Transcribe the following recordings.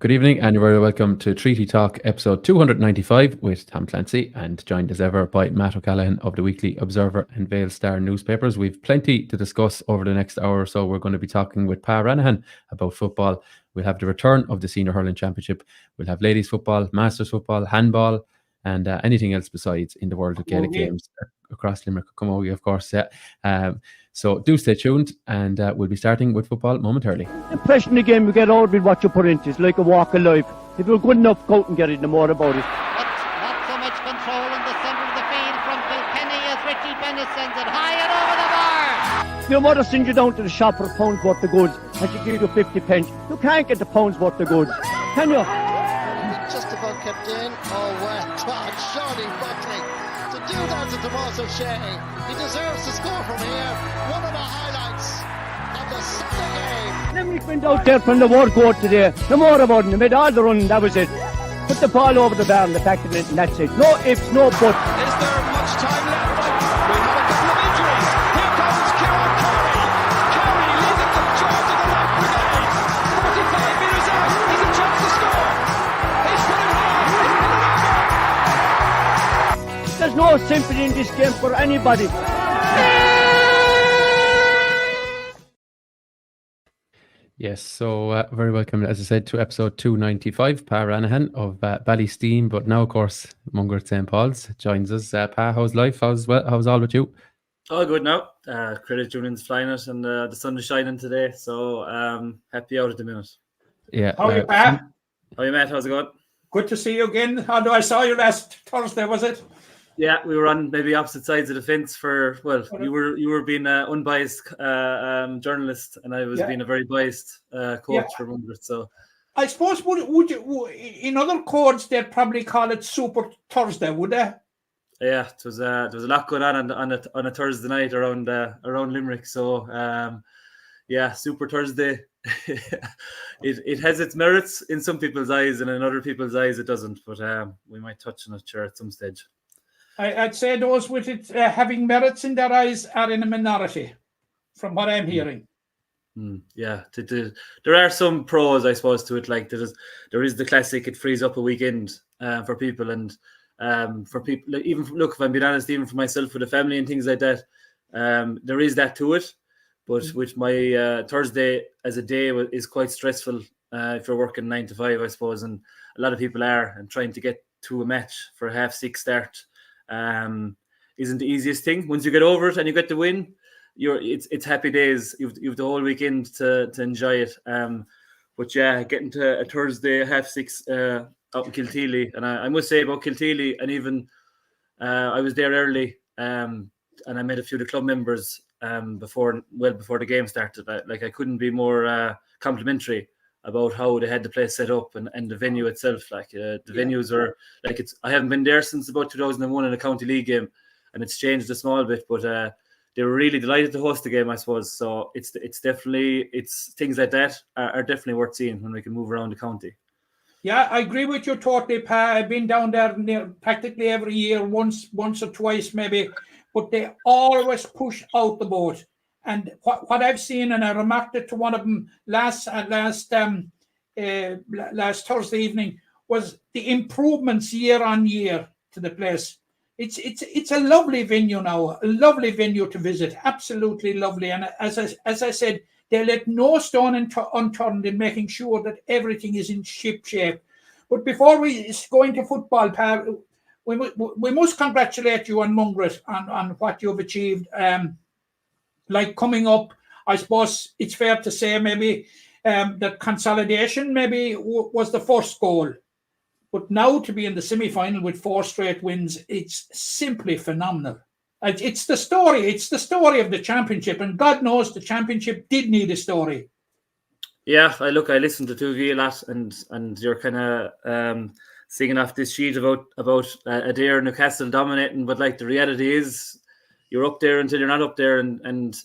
Good evening, and you're very welcome to Treaty Talk, episode 295, with Tom Clancy, and joined as ever by Matt O'Callaghan of the Weekly Observer and Vale Star newspapers. We've plenty to discuss over the next hour or so. We're going to be talking with Pa Ranahan about football. We'll have the return of the Senior Hurling Championship. We'll have ladies football, masters football, handball, and anything else besides in the world of Gaelic games across Limerick. Camogie, of course. So do stay tuned, and we'll be starting with football momentarily. The impression of the game you get out of it, what you put into it's like a walk of life. If you're good enough, go out and get it, no more about it. But not so much control in the centre of the field from Kilkenny as Richie Bennett sends it high and over the bar. Your mother sends you down to the shop for a pound's worth of goods and she gives you 50 pence. You can't get the pound's worth of goods, can you? Just about kept in. Oh, well done, Johnny Buckley. To do that to Tomas O'Shea, he deserves to score from here. One of the highlights of the Sunday game. Limerick went out there from the word go today. No more about it. They made all the running, that was it. Put the ball over the bar and the back of it, and that's it. No ifs, no buts. Is there much time left? We have a couple of injuries. Here comes Kieran Carey. Carey leading the charge of the right brigade. 45 metres out. He's a chance to score. He's put it hard. He's put it over. There's no sympathy in this game for anybody. Yes, so very welcome, as I said, to episode 295. Pa Ranahan of Ballysteam, but now, of course, Munger at St. Paul's joins us. Pa, how's life? How's all with you? All good now. Credit union's flying it, and the sun is shining today, so happy out at the minute. Yeah. How are you, Pa? How are you, Matt? How's it going? Good to see you again. Although I saw you last Thursday, was it? Yeah, we were on maybe opposite sides of the fence for, well, you were being an unbiased journalist, and I was being a very biased coach for Munger. So I suppose would you in other codes they'd probably call it Super Thursday, would they? Yeah, there was a lot going on a Thursday night around Limerick. So Super Thursday. it has its merits in some people's eyes, and in other people's eyes it doesn't. But we might touch on it sure at some stage. I'd say those with it having merits in their eyes are in a minority, from what I'm hearing. Yeah, there are some pros, I suppose, to it. Like there is the classic. It frees up a weekend for people, and for people. Even look, if I'm being honest, even for myself with the family and things like that, there is that to it. But with my Thursday as a day is quite stressful if you're working 9 to 5, I suppose, and a lot of people are, and trying to get to a match for a 6:30 start isn't the easiest thing. Once you get over it and you get the win, it's happy days. You've the whole weekend to enjoy it. But yeah, getting to a Thursday 6:30 out in Kilteely, and I must say about Kilteely, and even I was there early, and I met a few of the club members before the game started. I couldn't be more complimentary about how they had the place set up and the venue itself. Venues are I haven't been there since about 2001 in a county league game, and it's changed a small bit, but they were really delighted to host the game, I suppose. So it's definitely things like that are definitely worth seeing when we can move around the county. Yeah, I agree with you totally, Pa. I've been down there practically every year, once or twice maybe, but they always push out the boat. And what I've seen, and I remarked it to one of them last Thursday evening, was the improvements year on year to the place. It's a lovely venue now, a lovely venue to visit, absolutely lovely. And as I said, they let no stone unturned in making sure that everything is in ship shape. But before we go into football, Pa, we must congratulate you on Mungret on what you've achieved. Like coming up, I suppose it's fair to say maybe that consolidation maybe was the first goal. But now to be in the semi-final with 4 straight wins, it's simply phenomenal. It's the story. It's the story of the championship, and God knows the championship did need a story. Yeah, I listened to 2V a lot, and you're kind of singing off this sheet about Adair and Newcastle dominating, but like the reality is, you're up there until you're not up there, and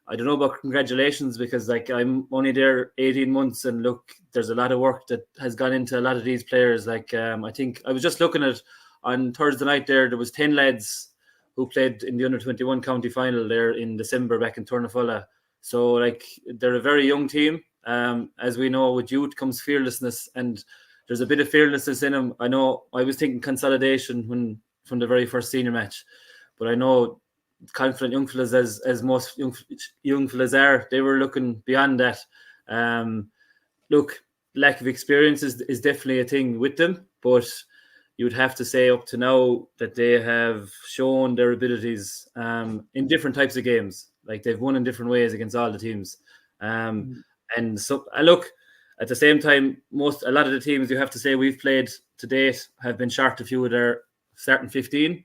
I don't know about congratulations, because like I'm only there 18 months, and look, there's a lot of work that has gone into a lot of these players. Like I think I was just looking at on Thursday night there was 10 lads who played in the under-21 county final there in December back in Turnafulla. So like they're a very young team. As we know, with youth comes fearlessness, and there's a bit of fearlessness in him. I know I was thinking consolidation from the very first senior match, but I know confident young fellas as most young fellas are, they were looking beyond that. Look, lack of experience is definitely a thing with them, but you would have to say up to now that they have shown their abilities in different types of games. Like, they've won in different ways against all the teams. And so, look, at the same time, a lot of the teams you have to say we've played to date have been short a few of their starting 15.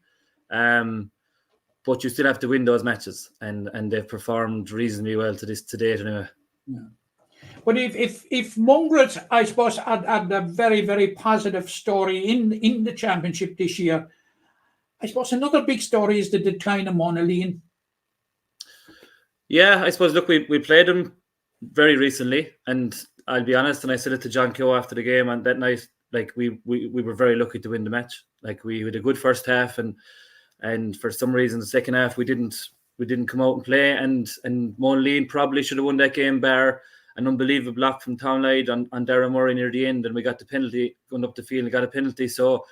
But you still have to win those matches, and they've performed reasonably well to date anyway. Yeah. But if Mungret, I suppose, had a very, very positive story in the championship this year, I suppose another big story is the decline of Monaleen. Yeah, I suppose, look, we played them very recently, and I'll be honest, and I said it to John Keogh after the game on that night, like, we were very lucky to win the match. Like, we had a good first half, and for some reason the second half we didn't come out and play, and Monaleen probably should have won that game, bar an unbelievable block from Townlide on Darren Murray near the end, and we got the penalty going up the field and got a penalty. So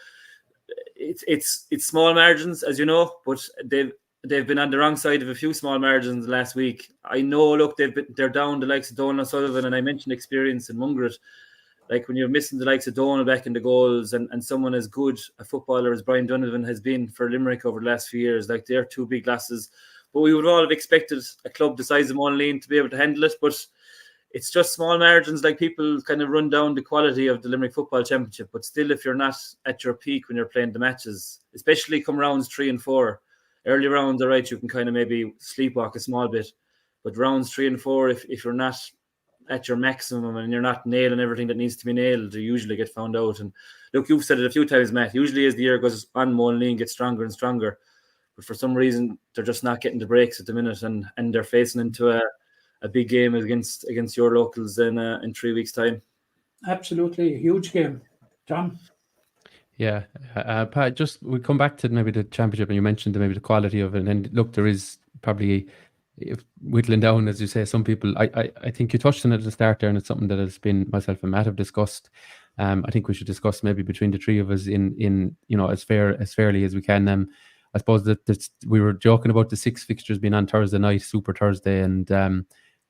it's small margins, as you know, but they've been on the wrong side of a few small margins last week. I know, look, they're down the likes of Donald Sullivan, and I mentioned experience in Mungret. Like, when you're missing the likes of Donald back in the goals, and someone as good a footballer as Brian Donovan has been for Limerick over the last few years, like, they're two big losses. But we would all have expected a club the size of Monaleen to be able to handle it, but it's just small margins. Like, people kind of run down the quality of the Limerick Football Championship, but still, if you're not at your peak when you're playing the matches, especially come rounds 3 and 4, early rounds, all right, you can kind of maybe sleepwalk a small bit, but rounds 3 and 4, if you're not at your maximum and you're not nailing everything that needs to be nailed, you usually get found out. And look, you've said it a few times, Matt, usually as the year goes on, Monaleen gets stronger and stronger, but for some reason they're just not getting the breaks at the minute, and they're facing into a big game against your locals in 3 weeks' time. Absolutely, a huge game. Tom? Yeah, Pat, just we come back to maybe the championship, and you mentioned maybe the quality of it. And look, there is probably, if whittling down, as you say, some people. I think you touched on it at the start there, and it's something that has been myself and Matt have discussed. I think we should discuss maybe between the three of us in as fairly as we can. I suppose that we were joking about the 6 fixtures being on Thursday night, Super Thursday, and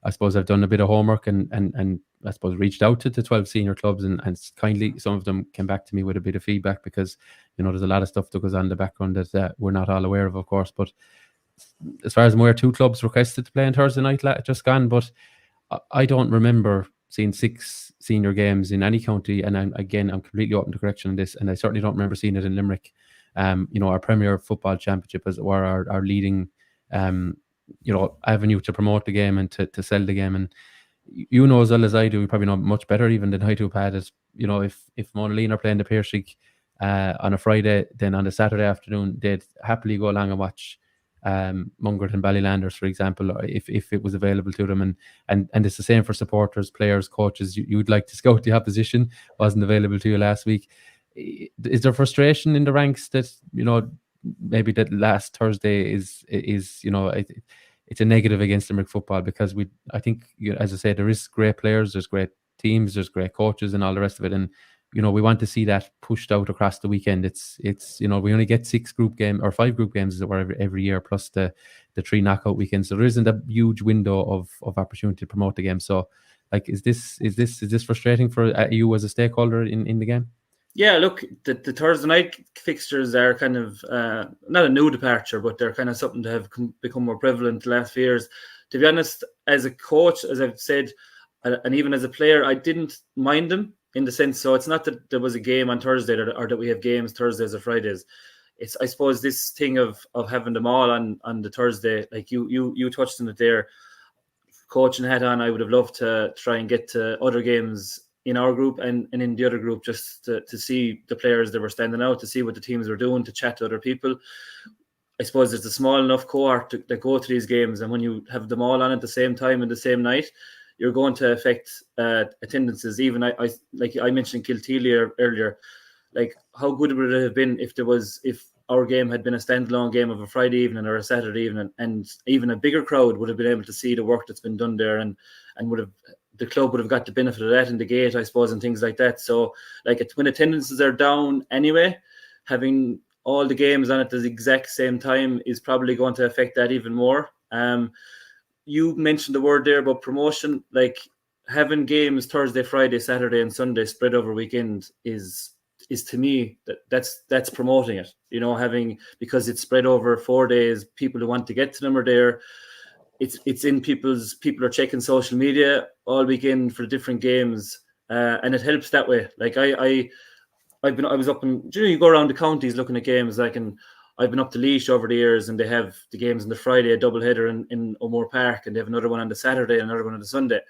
I suppose I've done a bit of homework and I suppose reached out to the 12 senior clubs, and kindly some of them came back to me with a bit of feedback, because there's a lot of stuff that goes on in the background that we're not all aware of course. But as far as I'm aware, 2 clubs requested to play on Thursday night just gone, but I don't remember seeing 6 senior games in any county, and I'm completely open to correction on this, and I certainly don't remember seeing it in Limerick. Our Premier Football Championship or our leading avenue to promote the game and to sell the game. And as well as I do, you probably know much better even than I do, Pat, is if Monaleen are playing the Pearshig on a Friday, then on the Saturday afternoon they'd happily go along and watch Mungret and Ballylanders, for example, if it was available to them, and it's the same for supporters, players, coaches. You'd like to scout the opposition, wasn't available to you last week. Is there frustration in the ranks that maybe that last Thursday is it's a negative against Limerick football? Because I think, as I said, there is great players, there's great teams, there's great coaches and all the rest of it, and we want to see that pushed out across the weekend. It's we only get 5 group games as it were every year, plus the 3 knockout weekends, so there isn't a huge window of opportunity to promote the game. So, like, is this frustrating for you as a stakeholder in the game? Yeah, look, the Thursday night fixtures are kind of not a new departure, but they're kind of something to have become more prevalent the last few years. To be honest, as a coach, as I've said, and even as a player, I didn't mind them in the sense. So it's not that there was a game on Thursday or that we have games Thursdays or Fridays. It's, I suppose, this thing of having them all on the Thursday. Like you touched on it there. Coaching hat on, I would have loved to try and get to other games in our group and in the other group, just to see the players that were standing out, to see what the teams were doing, to chat to other people. I suppose it's a small enough cohort that go to these games, and when you have them all on at the same time and the same night, you're going to affect attendances. Even I like I mentioned Kilteely earlier. Like, how good would it have been if our game had been a standalone game of a Friday evening or a Saturday evening, and even a bigger crowd would have been able to see the work that's been done there, and would have the club would have got the benefit of that in the gate, I suppose, and things like that. So, like, when attendances are down anyway, having all the games on at the exact same time is probably going to affect that even more. You mentioned the word there about promotion. Like, having games Thursday, Friday, Saturday, and Sunday spread over weekend is to me that's promoting it. Because it's spread over 4 days. People who want to get to them are there. It's in people are checking social media all weekend for different games, and it helps that way. Like I was up in, you go around the counties looking at games, like, and I've been up to Laois over the years, and they have the games on the Friday, a double header in O'Moore Park, and they have another one on the Saturday and another one on the Sunday,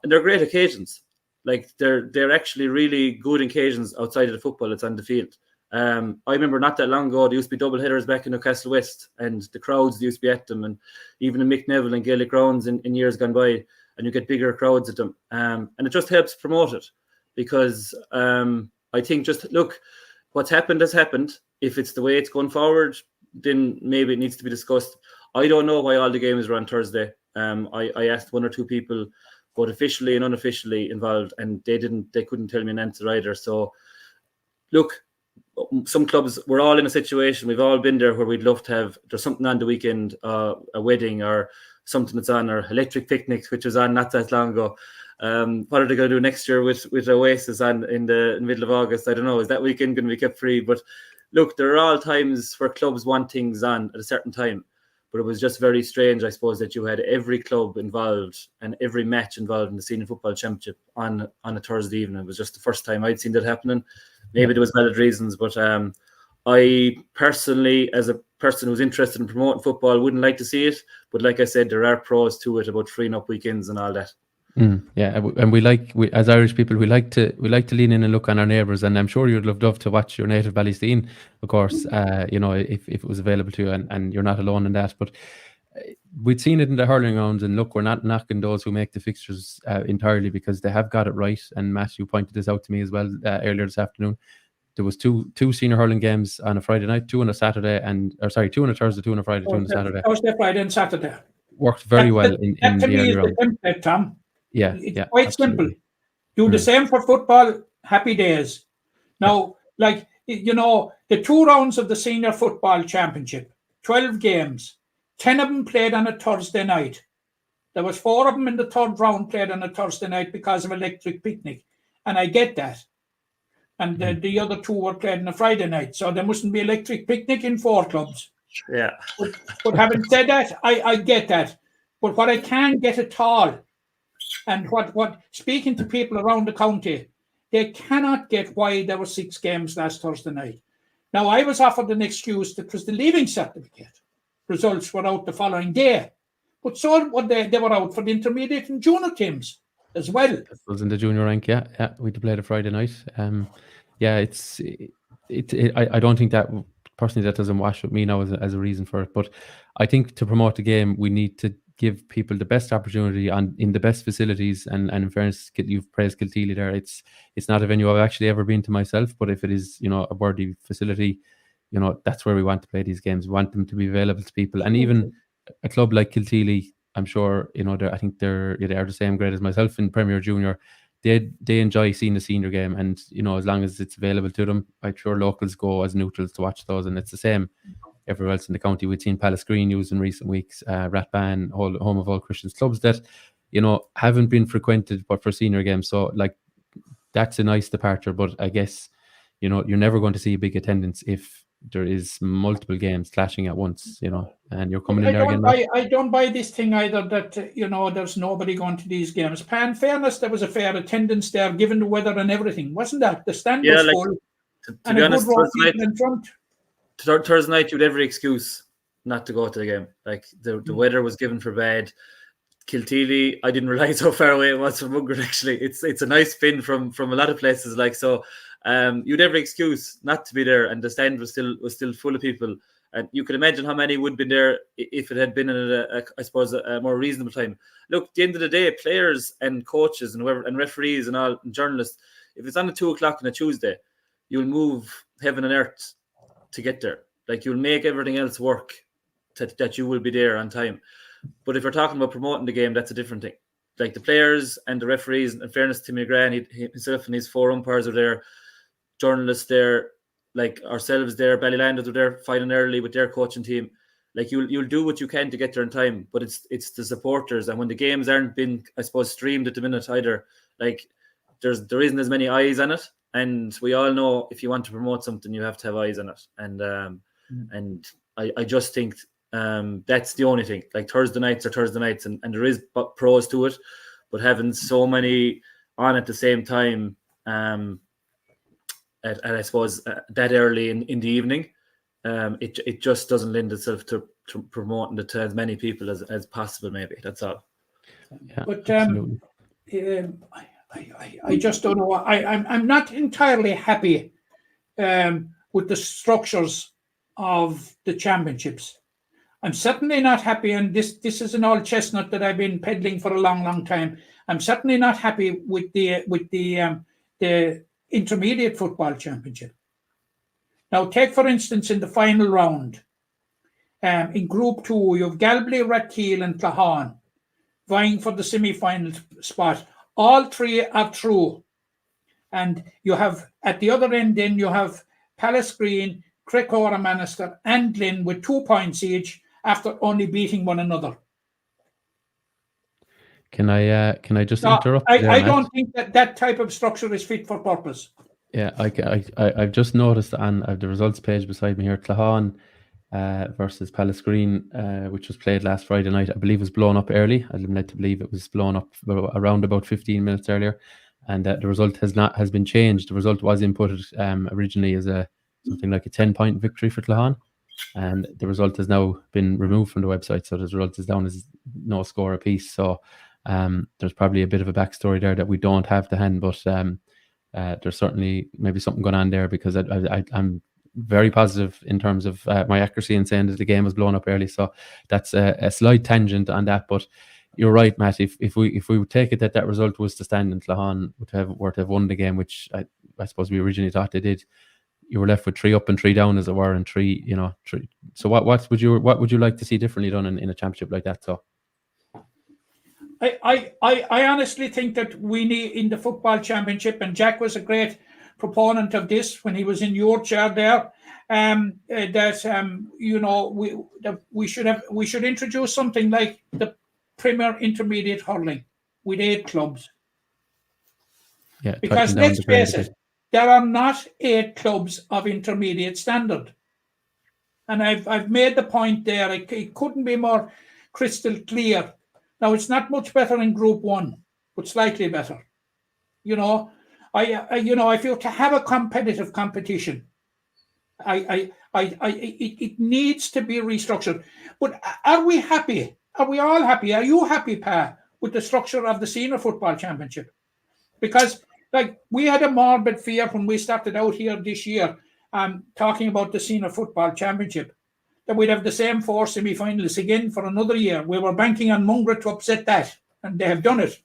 and they're great occasions. Like, they're actually really good occasions outside of the football that's on the field. I remember not that long ago, there used to be double headers back in Newcastle West, and the crowds used to be at them, and even in Mick Neville and Gaelic grounds in years gone by, and you get bigger crowds at them. And it just helps promote it, because I think, just look, what's happened has happened. If it's the way it's going forward, then maybe it needs to be discussed. I don't know why all the games were on Thursday. I asked one or two people, both officially and unofficially involved, and they couldn't tell me an answer either. So, look, some clubs, we're all in a situation, we've all been there, where we'd love to have, there's something on the weekend, a wedding or something that's on, or electric picnics, which was on not that long ago. What are they going to do next year with Oasis on in the middle of August? I don't know. Is that weekend going to be kept free? But look, there are all times where clubs want things on at a certain time. But it was just very strange, I suppose, that you had every club involved and every match involved in the Senior Football Championship on a Thursday evening. It was just the first time I'd seen that happening. Maybe there was valid reasons, but I personally, as a person who's interested in promoting football, wouldn't like to see it. But like I said, there are pros to it about freeing up weekends and all that. Yeah, and we as Irish people, we like to lean in and look on our neighbours, and I'm sure you'd love to watch your native Ballysteen, of course. If it was available to you, and you're not alone in that. But we'd seen it in the hurling rounds, and look, we're not knocking those who make the fixtures entirely, because they have got it right. And Matt, you pointed this out to me as well earlier this afternoon. There was two senior hurling games on a Friday night, two on a Saturday, two on a Thursday, two on a Friday, two on a Saturday. Thursday, Friday, and Saturday. Worked very well in that to the me early is round. the template, Tom. Yeah, it's quite absolutely simple. Do the same for football. Happy days. Now, like, the 2 rounds of the Senior Football Championship, 12 games, 10 of them played on a Thursday night. There was 4 of them in the 3rd round played on a Thursday night because of electric picnic, and I get that. And the other 2 were played on a Friday night, so there mustn't be electric picnic in 4 clubs. Yeah. But having said that, I get that. But what I can't get at all, and what speaking to people around the county, they cannot get why there were 6 games last Thursday night. Now, I was offered an excuse that was the leaving certificate. Results were out the following day. But so were they were out for the intermediate and junior teams as well. It was in the junior rank, yeah. We played a Friday night. I don't think that, personally, that doesn't wash with me now as a reason for it. But I think to promote the game, we need to give people the best opportunity in the best facilities. And in fairness, you've praised Kilteely there. It's not a venue I've actually ever been to myself, but if it is, a worthy facility, that's where we want to play these games. We want them to be available to people. And even a club like Kilteely, I'm sure, I think they're the same grade as myself in Premier Junior. They enjoy seeing the senior game, and as long as it's available to them, I'm sure locals go as neutrals to watch those, and it's the same everywhere else in the county. We've seen Palace Green used in recent weeks, Ratban, home of all Christians, clubs that haven't been frequented but for senior games. So like, that's a nice departure, but I guess you're never going to see a big attendance if there is multiple games clashing at once, and you're coming in there again. I don't buy this thing either that, there's nobody going to these games. In fairness, there was a fair attendance there, given the weather and everything, wasn't that? The stand was full. To be honest, Thursday night, you had every excuse not to go to the game. Like, the weather was given for bad. Kilteely, I didn't realize how far away it was from Mugger. Actually, it's a nice spin from a lot of places. Like, so, you had every excuse not to be there, and the stand was still full of people. And you can imagine how many would have been there if it had been in I suppose a more reasonable time. Look, at the end of the day, players and coaches and whoever and referees and all and journalists, if it's on at 2:00 on a Tuesday, you'll move heaven and earth to get there. Like, you'll make everything else work that you will be there on time. But if you're talking about promoting the game, that's a different thing. like the players and the referees. In fairness to McGrath, himself and his 4 umpires are there, journalists there, like ourselves there, Ballylanders are there fighting early with their coaching team. Like you'll do what you can to get there in time, but it's the supporters, and when the games aren't been, I suppose, streamed at the minute either, like there isn't as many eyes on it, and we all know if you want to promote something, you have to have eyes on it, and I just think that's the only thing. Like Thursday nights are Thursday nights, and there is pros to it, but having so many on at the same time, at I suppose that early in the evening. It just doesn't lend itself to promoting it to as many people as possible. Maybe that's all. Yeah, But absolutely. I just don't know. I'm not entirely happy with the structures of the championships. I'm certainly not happy, and this is an old chestnut that I've been peddling for a long time. I'm certainly not happy with the intermediate football championship. Now, take for instance in the final round, in Group 2, you have Galway, Rathkeale and Clahan vying for the semi-final spot. All 3 are through. And you have, at the other end then, you have Palace Green, Crecora Manister and Glyn with 2 points each after only beating one another. Can I just interrupt? I don't think that type of structure is fit for purpose. Yeah, I've just noticed on the results page beside me here, Clahan versus Palace Green, which was played last Friday night. I believe was blown up early. I'm led to believe it was blown up around about 15 minutes earlier, and the result has been changed. The result was inputted originally as something like a 10-point victory for Clahan, and the result has now been removed from the website. So the result is down as no score apiece. So there's probably a bit of a backstory there that we don't have to hand, but there's certainly maybe something going on there, because I'm very positive in terms of my accuracy in saying that the game was blown up early. So that's a slight tangent on that. But you're right, Matt. If we would take it that result was to stand and Clahan were to have won the game, which I suppose we originally thought they did, you were left with 3 up and 3 down, as it were, and 3. So what would you like to see differently done in a championship like that? So. I honestly think that we need in the football championship, and Jack was a great proponent of this when he was in your chair there. We should introduce something like the Premier Intermediate Hurling with 8 clubs. Yeah, because let's face it, there are not 8 clubs of intermediate standard, and I've made the point there. It couldn't be more crystal clear. Now, it's not much better in Group 1, but slightly better. If you're to have a competitive competition, it needs to be restructured. But are we happy? Are we all happy? Are you happy, Pa, with the structure of the Senior Football Championship? Because, we had a morbid fear when we started out here this year, talking about the Senior Football Championship, that we'd have the same 4 semi-finalists again for another year. We were banking on Mungra to upset that, and they have done it.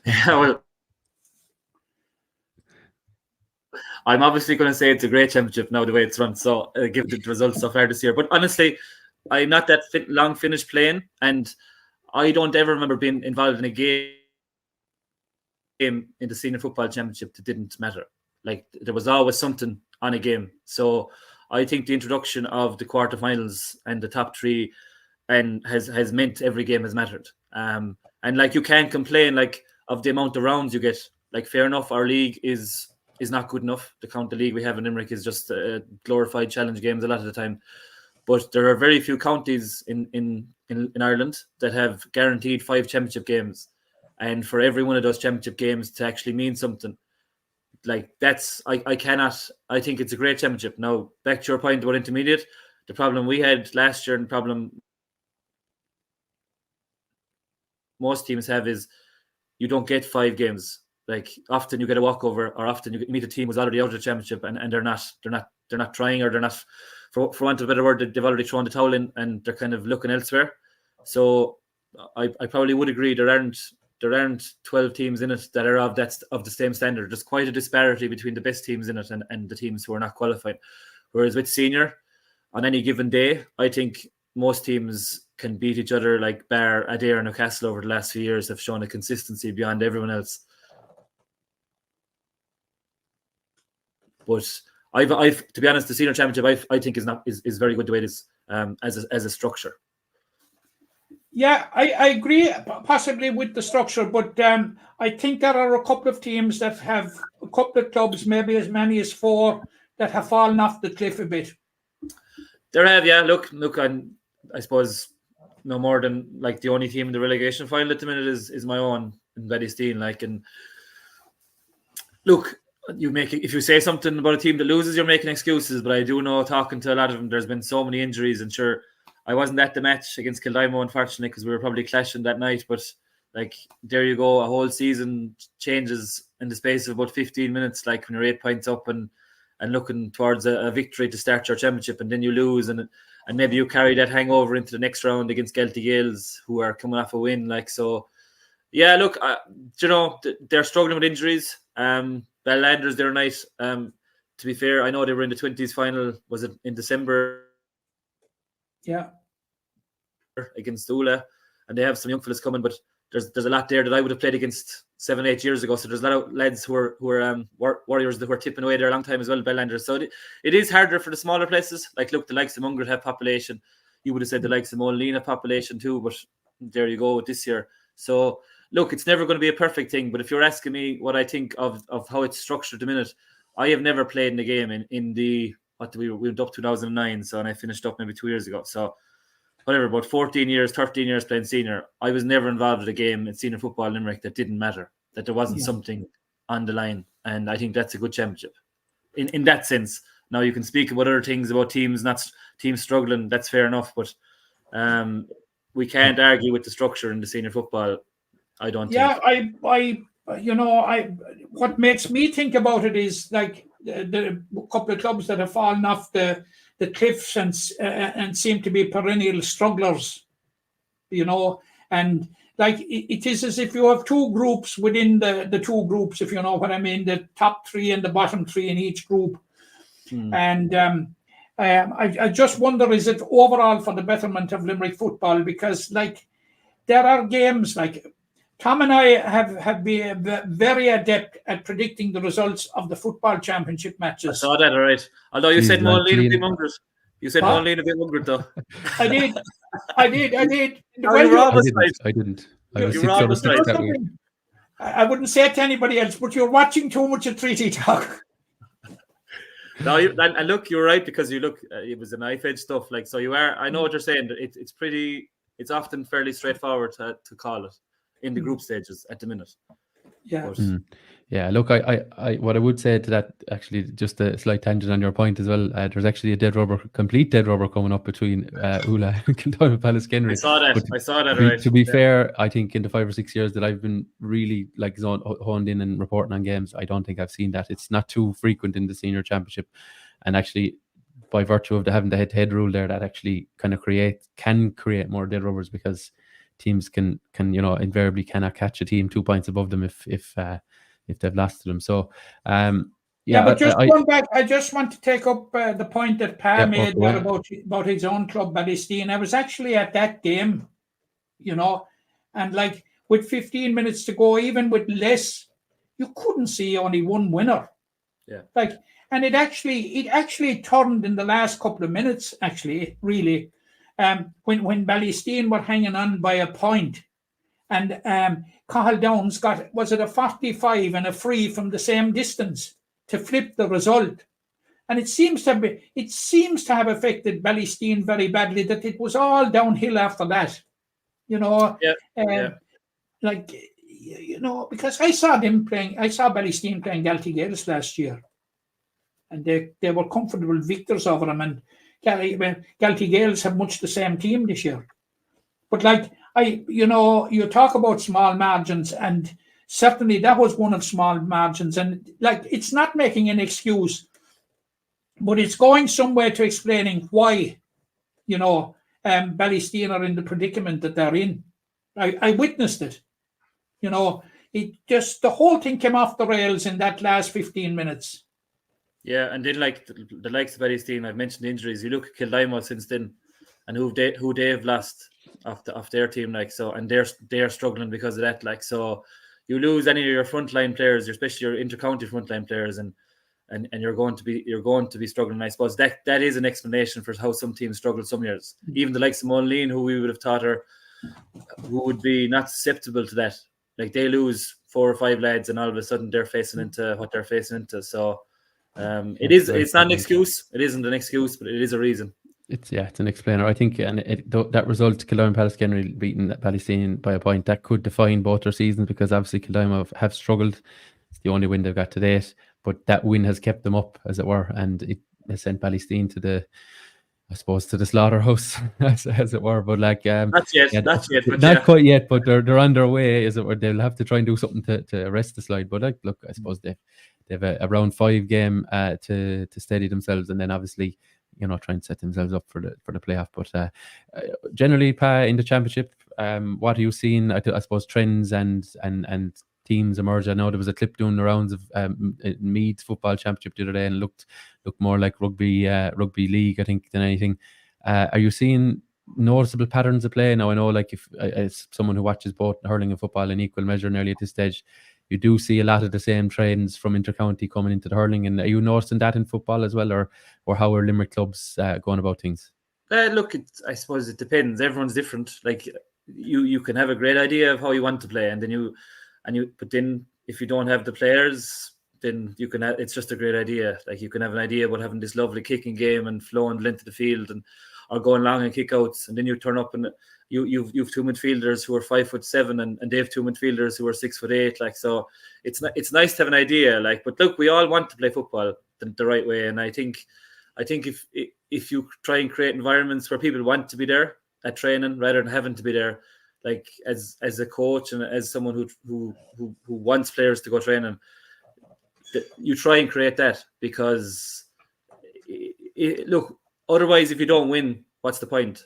Yeah, well, I'm obviously going to say it's a great championship now, the way it's run. So, given the results so far this year. But honestly, I'm not that long finished playing, and I don't ever remember being involved in a game in the Senior Football Championship that didn't matter. Like, there was always something on a game. So I think the introduction of the quarterfinals and the top 3 and has meant every game has mattered. And you can't complain of the amount of rounds you get. Fair enough, our league is not good enough. The league we have in Limerick is just glorified challenge games a lot of the time. But there are very few counties in Ireland that have guaranteed 5 championship games. And for every one of those championship games to actually mean something, I think it's a great championship. Now, back to your point about intermediate, the problem we had last year and the problem most teams have is you don't get 5 games. Often you get a walkover, or often you meet a team who's already out of the championship and they're not trying, or they're not, for want of a better word, they've already thrown the towel in and they're kind of looking elsewhere. So I probably would agree there aren't 12 teams in it that are of the same standard. There's quite a disparity between the best teams in it and the teams who are not qualified. Whereas with senior, on any given day, I think most teams can beat each other, like bar Adair and Newcastle over the last few years have shown a consistency beyond everyone else. But I've to be honest, the senior championship I think is very good the way it is as a structure. Yeah, I agree possibly with the structure, but I think there are a couple of teams that have a couple of clubs, maybe as many as 4, that have fallen off the cliff a bit. There have, yeah. Look, I suppose no more than like the only team in the relegation final at the minute is my own in Ballysteen. Like, and look, if you say something about a team that loses, you're making excuses. But I do know, talking to a lot of them, there's been so many injuries, and sure, I wasn't at the match against Kildimo, unfortunately, because we were probably clashing that night. But like, there you go, a whole season changes in the space of about 15 minutes. Like when you're 8 points up and looking towards a victory to start your championship, and then you lose, and maybe you carry that hangover into the next round against Gelty Gales, who are coming off a win. Like, so, yeah. Look, they're struggling with injuries. Belllanders, they're nice. To be fair, I know they were in the 20s final. Was it in December? Yeah. Against Ula, and they have some young fellas coming, but there's a lot there that I would have played against 7-8 years ago. So there's a lot of lads who are warriors that were tipping away there a long time as well, Belllanders. So it is harder for the smaller places. Like, look, the likes of Mungret have population. You would have said the likes of Moline have population too, but there you go this year. So look, it's never going to be a perfect thing. But if you're asking me what I think of how it's structured at the minute, I have never played in the game in the we went up 2009, so, and I finished up maybe 2 years ago. So whatever, about 13 years playing senior, I was never involved in a game in senior football in Limerick that didn't matter, that there wasn't something on the line. And I think that's a good championship in that sense. Now, you can speak about other things, about teams struggling, that's fair enough, but we can't argue with the structure in the senior football, I don't think. Yeah, what makes me think about it is like the couple of clubs that have fallen off the cliffs and seem to be perennial strugglers, and like it is as if you have 2 groups within the 2 groups, if you know what I mean, the top 3 and the bottom 3 in each group. And I just wonder, is it overall for the betterment of Limerick football? Because like there are games like Tom and I have been very adept at predicting the results of the football championship matches. I saw that, all right. Although you said Moline a bit Mungret. You said Moline a bit Mungret, though. I did. No, you were almost right. I didn't. You were almost right. I wouldn't say it to anybody else, but you're watching too much of Treaty Talk. No, and look, you're right, because it was a knife edge stuff. Like, so you are. I know what you're saying. It's often fairly straightforward to call it in the group stages at the minute. Yeah. Yeah, look, I what I would say to that, actually, just a slight tangent on your point as well, there's actually a complete dead rubber coming up between Ula and Kildimo Pallaskenry. I saw that. Right. To be fair, I think in the 5 or 6 years that I've been really like honed in and reporting on games, I don't think I've seen that. It's not too frequent in the senior championship, and actually, by virtue of having the head-to-head rule there, that actually kind of can create more dead rubbers, because teams can invariably cannot catch a team 2 points above them if they've lost to them. So but going back, I just want to take up the point that Pa made there about his own club, Ballysteen. I was actually at that game, and like with 15 minutes to go, even with less, you couldn't see only one winner. Yeah. Like, and it actually turned in the last couple of minutes, actually, really. When Ballysteen were hanging on by a point, and Cahill Downs was it a 45 and a free from the same distance to flip the result, and it seems to have affected Ballysteen very badly, that it was all downhill after that, because I saw Ballysteen playing Gelty Gales last year, and they were comfortable victors over them, and Gelty Gales have much the same team this year. But like, you talk about small margins, and certainly that was one of small margins. And like, it's not making an excuse, but it's going somewhere to explaining why, Ballysteen are in the predicament that they're in. I witnessed it. It just, the whole thing came off the rails in that last 15 minutes. Yeah, and then like the likes of Ballysteen, I've mentioned the injuries. You look at Kildimo since then, and who they've lost. off their team, like, so, and they're struggling because of that, like, so you lose any of your frontline players, especially your inter-county frontline players, and you're going to be struggling. I suppose that is an explanation for how some teams struggle some years. Even the likes of Moline, who we would have thought who would be not susceptible to that, like, they lose 4 or 5 lads, and all of a sudden they're facing into what they're facing into. So it's not an excuse. It isn't an excuse, but it is a reason. It's an explainer, I think, and that result, Kildime Pallaskenry beating Ballysteen by a point, that could define both their seasons, because obviously Kildime have struggled. It's the only win they've got to date, but that win has kept them up, as it were, and it has sent Ballysteen to the slaughterhouse, as it were. But like, not yet, not quite yet, but they're on their way, as it were. They'll have to try and do something to arrest the slide. But like, look, I suppose they have a round 5 game to steady themselves, and then obviously, try and set themselves up for the playoff. But generally, Pa, in the championship, what are you seeing? I suppose trends and teams emerge. I know there was a clip doing the rounds of Meath's football championship the other day, and looked more like rugby league, I think, than anything. Are you seeing noticeable patterns of play? Now, I know, like, if as someone who watches both hurling and football in equal measure nearly at this stage, you do see a lot of the same trends from intercounty coming into the hurling. And are you noticing that in football as well, or how are Limerick clubs going about things? Look, I suppose it depends. Everyone's different. Like, you can have a great idea of how you want to play, but then if you don't have the players, then you can it's just a great idea. Like, you can have an idea about having this lovely kicking game and flowing the length of the field, or going long and kick outs, and then you turn up and you've 2 midfielders who are 5'7", and they have 2 midfielders who are 6'8". Like, so it's nice to have an idea. Like, but look, we all want to play football the right way, and I think if you try and create environments where people want to be there at training rather than having to be there, like, as a coach and as someone who wants players to go training, you try and create that, because look, otherwise, if you don't win, what's the point?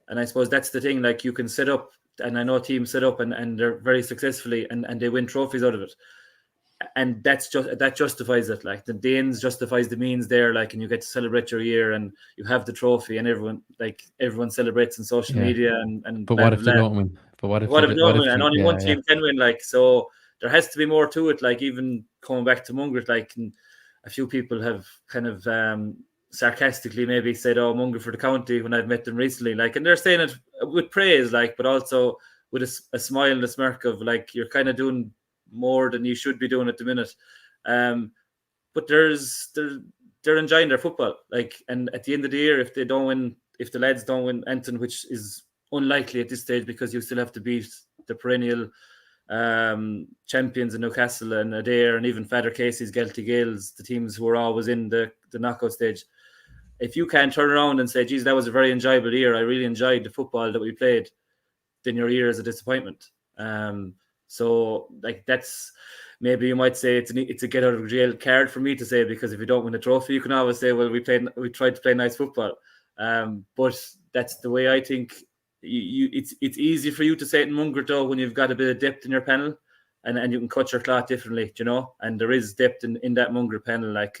And I suppose that's the thing. Like, you can set up, and I know teams set up and they're very successfully, and they win trophies out of it, and that justifies it. Like, the ends justifies the means there. Like, and you get to celebrate your year, and you have the trophy, and everyone celebrates on social media. And but what if they don't win? But what if they don't win? And only one team can win. Like, so there has to be more to it. Like, even coming back to Mungret, like, a few people have kind of sarcastically maybe said, "Oh, Munger for the county," when I've met them recently. Like, and they're saying it with praise, like, but also with a smile and a smirk of, like, you're kind of doing more than you should be doing at the minute. But they're enjoying their football. Like, and at the end of the year, if the lads don't win Anton, which is unlikely at this stage, because you still have to beat the perennial champions in Newcastle and Adair, and even Father Casey's Gelty Gales, the teams who are always in the knockout stage. If you can't turn around and say, geez, that was a very enjoyable year, I really enjoyed the football that we played, then your year is a disappointment. So, like, that's, maybe you might say it's a get out of jail card for me to say, because if you don't win a trophy, you can always say, well, we tried to play nice football. But that's the way I think. It's easy for you to say it in Mungret, though, when you've got a bit of depth in your panel, and you can cut your cloth differently, and there is depth in that Mungret panel. Like,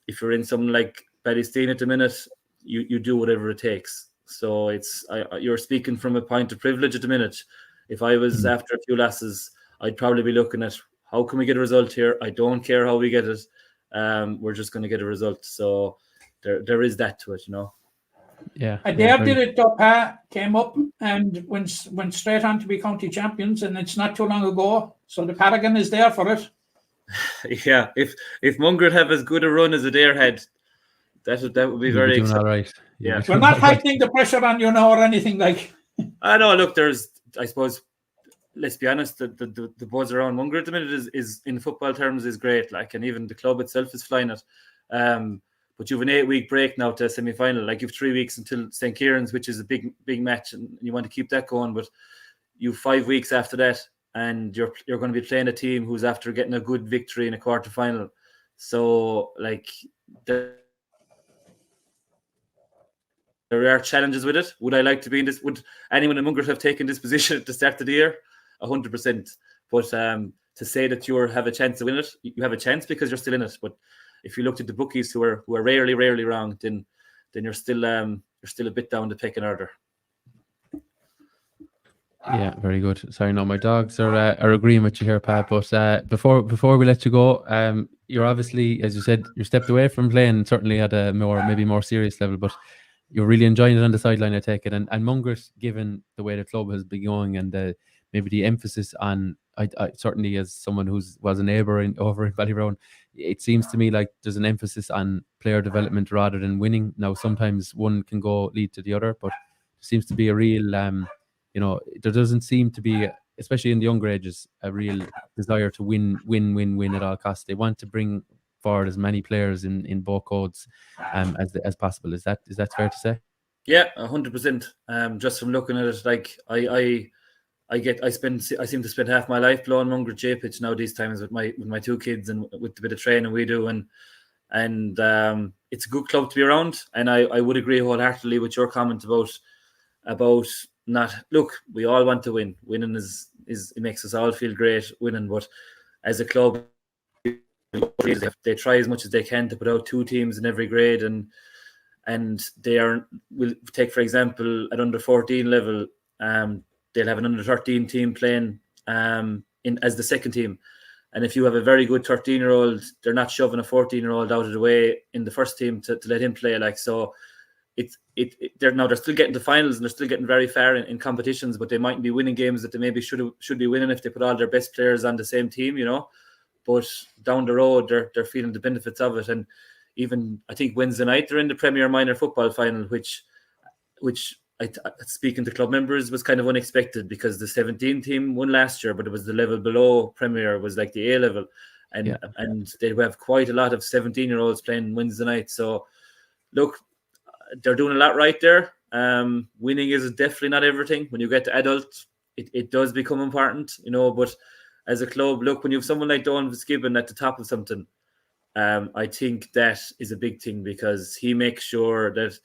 if you're in something like Ballysteen at the minute, you do whatever it takes. So you're speaking from a point of privilege at the minute. If I was after a few losses, I'd probably be looking at, how can we get a result here? I don't care how we get it. We're just going to get a result. So there is that to it, Yeah. Adair did it, though, Pa, came up and went straight on to be county champions, and it's not too long ago. So the paragon is there for it. Yeah, if Mungret have as good a run as Adair had, that would be very exciting. All right. Yeah, we're not heightening the pressure on you now or anything like. I know. Look, I suppose, let's be honest, the buzz around Mungret at the minute is in football terms is great. Like, and even the club itself is flying it. But you have an 8-week break now to a semi-final. Like, you have 3 weeks until St. Kieran's, which is a big match, and you want to keep that going. But you have 5 weeks after that, and you're going to be playing a team who's after getting a good victory in a quarter-final. So, like, there are challenges with it. Would I like to be in this? Would anyone in Mungret have taken this position at the start of the year? 100%. But to say that you have a chance to win it, you have a chance because you're still in it. But if you looked at the bookies who are rarely wrong, then you're still a bit down the pecking order. Yeah, very good. Sorry, no, my dogs are agreeing with you here, Pat. But before we let you go, you're obviously, as you said, you stepped away from playing, certainly at a maybe more serious level, but you're really enjoying it on the sideline, I take it. And Mungret, given the way the club has been going and maybe the emphasis on, I certainly as someone was a neighbour over in Ballyroan, it seems to me like there's an emphasis on player development rather than winning. Now, sometimes one can lead to the other, but there seems to be a real there doesn't seem to be, especially in the younger ages, a real desire to win at all costs. They want to bring forward as many players in both codes as possible. Is that fair to say? Yeah, 100%. Just from looking at it, like I seem to spend half my life blowing Mungret J pitch now these times with my two kids and with the bit of training we do, and it's a good club to be around. And I would agree wholeheartedly with your comment about not, look, we all want to win. Winning is it makes us all feel great winning, but as a club, they try as much as they can to put out two teams in every grade, and we'll take, for example, at under 14 level, they'll have an under 13 team playing in as the second team. And if you have a very good 13-year-old, they're not shoving a 14-year-old out of the way in the first team to let him play. Like, so they're still getting to finals and they're still getting very far in competitions, but they mightn't be winning games that they maybe should be winning if they put all their best players on the same team, But down the road, they're feeling the benefits of it. And even, I think Wednesday night they're in the Premier Minor Football Final, which speaking to club members was kind of unexpected because the 17 team won last year, but it was the level below Premier, was like the A level, and they have quite a lot of 17-year-olds playing Wednesday night. So look, they're doing a lot right there. Winning is definitely not everything. When you get to adult, it does become important, but as a club, look, when you have someone like Donald Fitzgibbon at the top of something, I think that is a big thing because he makes sure that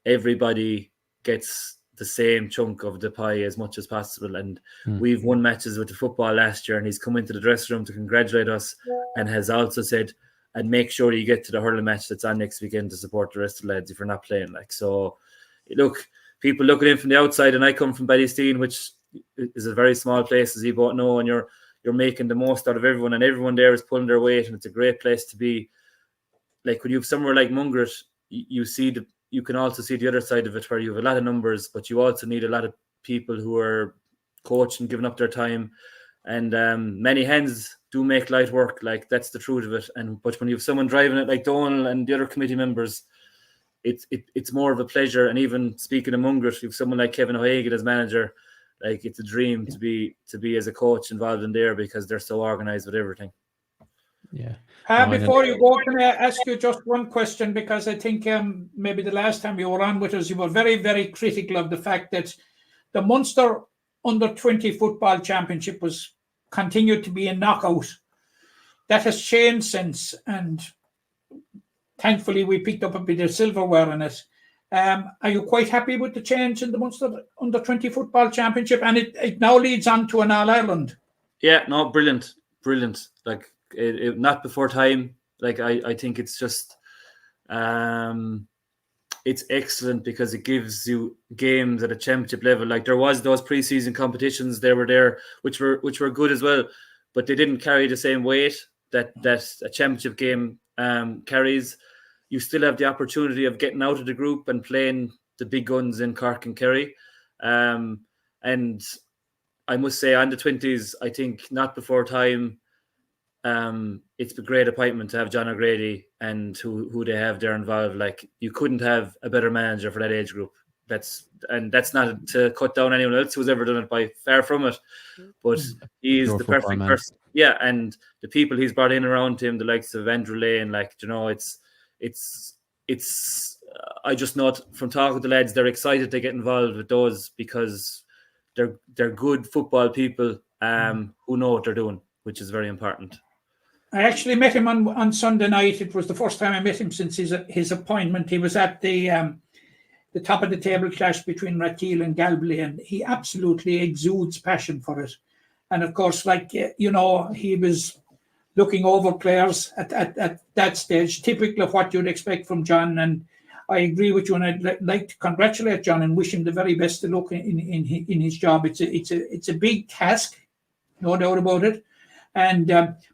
everybody gets the same chunk of the pie as much as possible. And we've won matches with the football last year, and he's come into the dressing room to congratulate us and has also said, and make sure you get to the hurling match that's on next weekend to support the rest of the lads if you're not playing. Like, so look, people looking in from the outside, and I come from Ballysteen, which is a very small place, as you both know, and you're making the most out of everyone, and everyone there is pulling their weight, and it's a great place to be. Like, when you have somewhere like Mungret, you can also see the other side of it, where you have a lot of numbers, but you also need a lot of people who are coaching, giving up their time, and many hands do make light work. Like, that's the truth of it. But when you have someone driving it like Donal and the other committee members, it's more of a pleasure. And even speaking of Mungret, you have someone like Kevin O'Hagan as manager. Like, it's a dream to be as a coach involved in there because they're so organised with everything. Yeah. Before you go, can I ask you just one question? Because I think maybe the last time you were on with us, you were very, very critical of the fact that the Munster Under-20 Football Championship continued to be a knockout. That has changed since, and thankfully we picked up a bit of silverware in it. Are you quite happy with the change in the Munster Under-20 Football Championship? And it now leads on to an All-Ireland. Yeah, no, brilliant. Like, it not before time. Like, I think it's just it's excellent because it gives you games at a championship level. Like, there was those pre-season competitions, they were there, which were good as well, but they didn't carry the same weight that a championship game carries. You still have the opportunity of getting out of the group and playing the big guns in Cork and Kerry. And I must say, on the 20s, I think not before time, it's a great appointment to have John O'Grady and who they have there involved. Like, you couldn't have a better manager for that age group. That's not to cut down anyone else who's ever done it, by far from it. But he's the perfect person. Yeah, and the people he's brought in around him, the likes of Andrew Lane, like, it's I just know from talking to the lads, they're excited to get involved with those because they're good football people who know what they're doing, which is very important. I actually met him on Sunday night. It was the first time I met him since his appointment. He was at the top of the table clash between Ratheel and Galway, and he absolutely exudes passion for it. And of course, like, he was looking over players at that stage, typical of what you'd expect from John. And I agree with you, and I'd like to congratulate John and wish him the very best of luck in his job. It's a big task, no doubt about it. And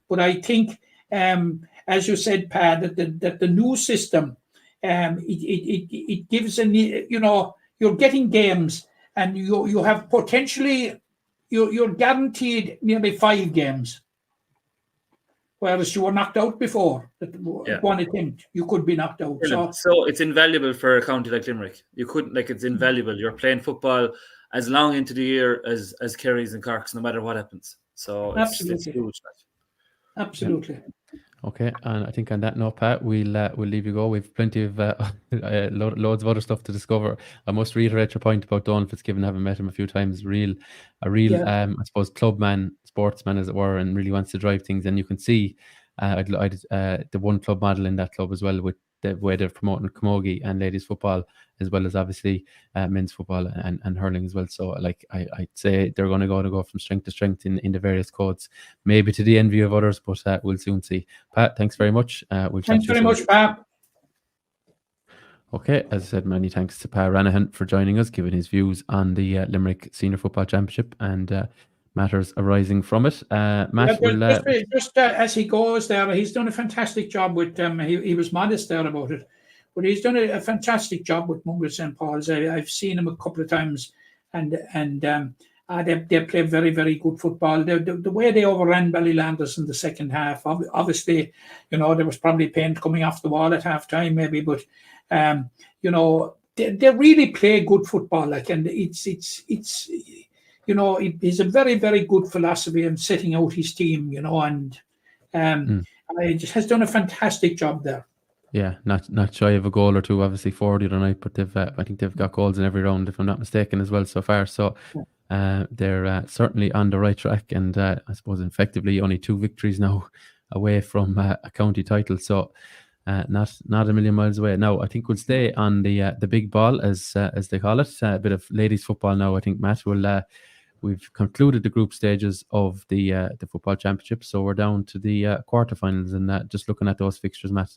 but I think, as you said, Pa, that the new system, it gives you're getting games, and you have potentially you're guaranteed nearly 5 games. Whereas you were knocked out before, one attempt, you could be knocked out. So it's invaluable for a county like Limerick. You couldn't, it's invaluable. You're playing football as long into the year as Kerry's and Corks, no matter what happens. So it's huge. Absolutely. Okay, and I think on that note, Pat, we'll leave you go. We've plenty of loads of other stuff to discover. I must reiterate your point about Donald Fitzgibbon, having met him a few times. A real, I suppose, clubman, sportsman, as it were, and really wants to drive things. And you can see, the one club model in that club as well, with the way they're promoting Camogie and ladies football, as well as obviously men's football and hurling as well. So I'd say they're going to go from strength to strength in the various codes, maybe to the envy of others, but we'll soon see. Pat, thanks very much. Thanks very much, Pat. Okay, as I said, many thanks to Pa Ranahan for joining us, giving his views on the Limerick Senior Football Championship and matters arising from it. Matt, just as he goes there, he's done a fantastic job with them. He was modest there about it, but he's done a fantastic job with Mungo St. Paul's. I've seen him a couple of times, and they play very, very good football. The way they overran Ballylanders in the second half, obviously, there was probably paint coming off the wall at half time, maybe, but they really play good football. And it's a very, very good philosophy in setting out his team, and he just has done a fantastic job there. Yeah, not shy of a goal or two, obviously, for the other night, but I think they've got goals in every round, if I'm not mistaken, as well so far. So they're certainly on the right track, and I suppose effectively only 2 victories now away from a county title. So not a million miles away. Now, I think we'll stay on the big ball, as they call it, a bit of ladies football now. I think, Matt, we've concluded the group stages of the football championship, so we're down to the quarterfinals, and just looking at those fixtures, Matt,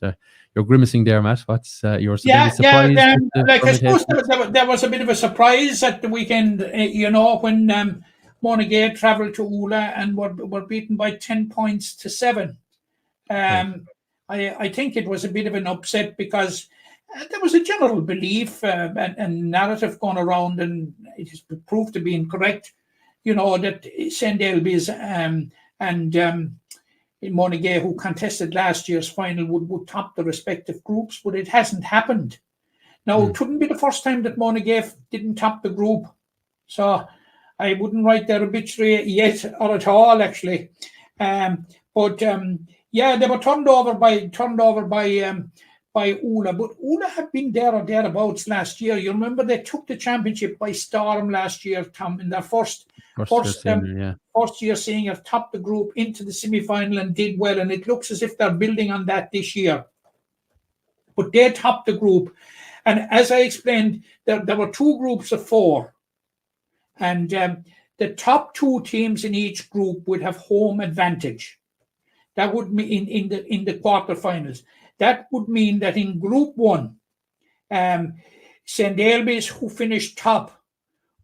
you're grimacing there, Matt. What's your surprise? I suppose there was a bit of a surprise at the weekend, when Monaghan travelled to Ula and were beaten by 10 points to 7. I think it was a bit of an upset because there was a general belief and narrative going around, and it has proved to be incorrect, that St. Elby's and Monaghan, who contested last year's final, would top the respective groups, but it hasn't happened. Now, it wouldn't be the first time that Monaghan didn't top the group, so I wouldn't write their obituary yet or at all, actually. But they were turned over by Ula, but Ula have been there or thereabouts last year. You remember they took the championship by storm last year, Tom, in their first year senior, topped the group into the semi-final and did well, and it looks as if they're building on that this year. But they topped the group, and as I explained, there were 2 groups of 4, and the top 2 teams in each group would have home advantage. That would mean in the quarterfinals. That would mean that in Group 1, St. Elby's, who finished top,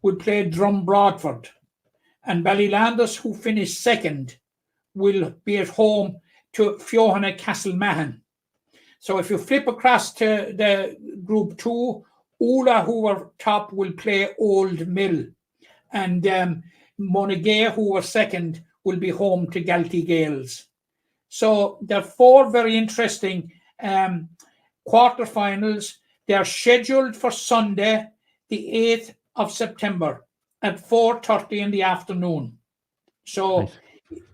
would play Drum Broadford, and Ballylanders, who finished second, will be at home to Fiohana Castlemahon. So if you flip across to the Group 2, Ula, who were top, will play Old Mill, and Monaghan, who were second, will be home to Galtee Gales. So there are 4 very interesting quarterfinals. They are scheduled for Sunday, the 8th of September at 4:30 in the afternoon. So nice.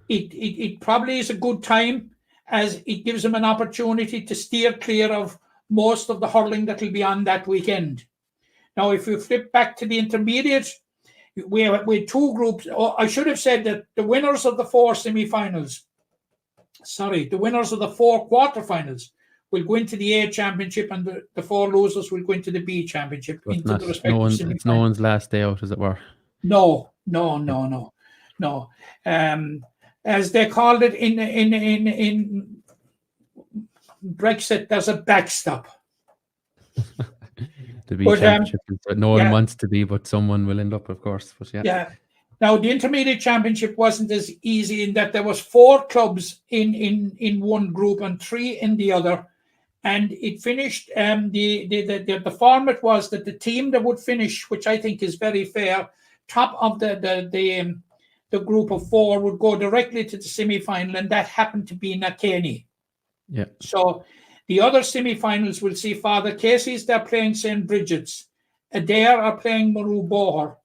It probably is a good time, as it gives them an opportunity to steer clear of most of the hurling that will be on that weekend. Now, if we flip back to the intermediate, we have 2 groups. I should have said that the winners of the 4 semi-finals, the winners of the 4 quarterfinals will go into the A championship, and the 4 losers will go into the B championship. It's no one's last day out, as it were. No. As they called it in Brexit, there's a backstop. To be But, championship, but no one yeah. wants to be, but someone will end up, of course. But Yeah. Now the intermediate championship wasn't as easy in that there was 4 clubs in one group and 3 in the other, and it finished. The format was that the team that would finish, which I think is very fair, top of the group of 4 would go directly to the semi-final, and that happened to be Nakani. Yeah. So the other semi-finals will see Father Casey's, they're playing St. Bridget's, Adair are playing Maru Boher,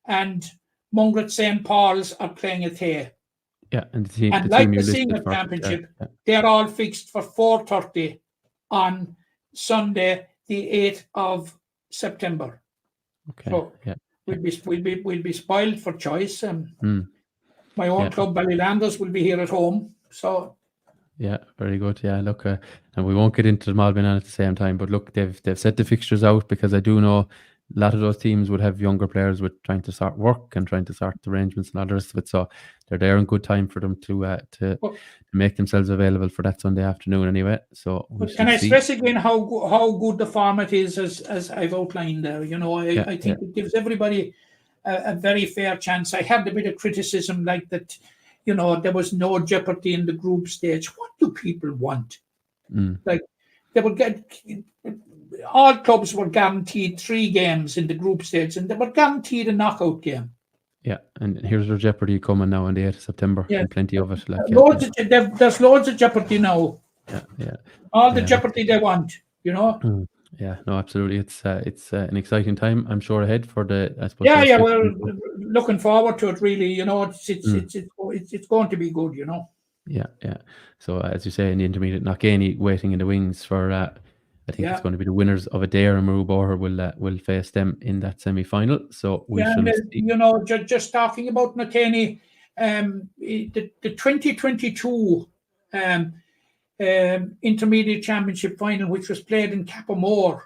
and Mungret St. Paul's are playing Athay. Yeah, and the And team like you the listed senior for- championship, yeah. they're all fixed for 4:30 on Sunday, the 8th of September. Okay. So yeah. we'll be spoiled for choice. My own Yeah. club, Ballylanders, will be here at home. So Yeah, very good. Yeah, look, and we won't get into them all being on at the same time, but look, they've set the fixtures out, because I do know a lot of those teams would have younger players with trying to start work and trying to start arrangements and all the rest of it. So they're there in good time for them to make themselves available for that Sunday afternoon anyway. So we but can shall I see. stress again how good the format is, as I've outlined there? I think it gives everybody a very fair chance. I had a bit of criticism like that, there was no jeopardy in the group stage. What do people want? Like, they would get, all clubs were guaranteed 3 games in the group stage, and they were guaranteed a knockout game. Yeah, and here's their jeopardy coming now on the 8th of September, and plenty of it. There's loads of jeopardy now. Yeah. All the jeopardy they want, Yeah, no, absolutely. It's an exciting time, I'm sure, ahead for the, I suppose. Yeah, we're looking forward to it. Really, it's going to be good. Yeah. So as you say, in the intermediate, Knockany waiting in the wings for. I think it's going to be the winners of Adair and Maru Boher will face them in that semi-final. So we shall see. Just talking about Nakani, the 2022 intermediate championship final, which was played in Capamore.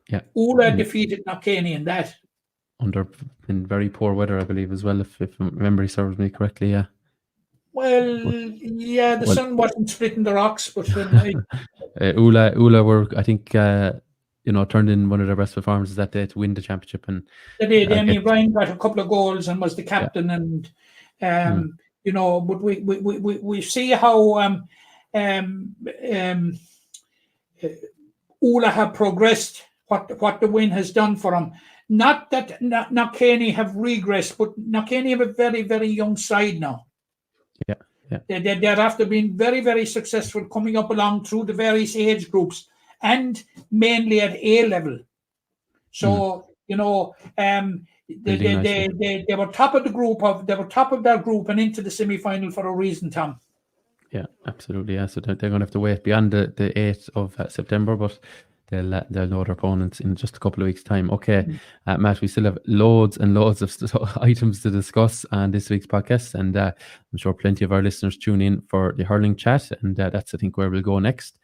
Yeah, Ula defeated Nakani in that. In very poor weather, I believe, as well, if memory serves me correctly. Yeah. Well, the sun wasn't splitting the rocks, but Ula were, I think, turned in one of their best performances that day to win the championship, and they did. Ryan got a couple of goals and was the captain, and but we see how Ula have progressed. What the win has done for them. Not that Knockany have regressed, but Knockany have a very, very young side now. Yeah. They're after being very, very successful coming up along through the various age groups and mainly at A level. So, they were top of the group they were top of their group and into the semi-final for a reason, Tom. Yeah, absolutely. Yeah, so they're going to have to wait beyond the 8th of September, but they'll know their opponents in just a couple of weeks' time. Okay, Matt, we still have loads and loads of items to discuss on this week's podcast, and I'm sure plenty of our listeners tune in for the hurling chat, and that's, I think, where we'll go next.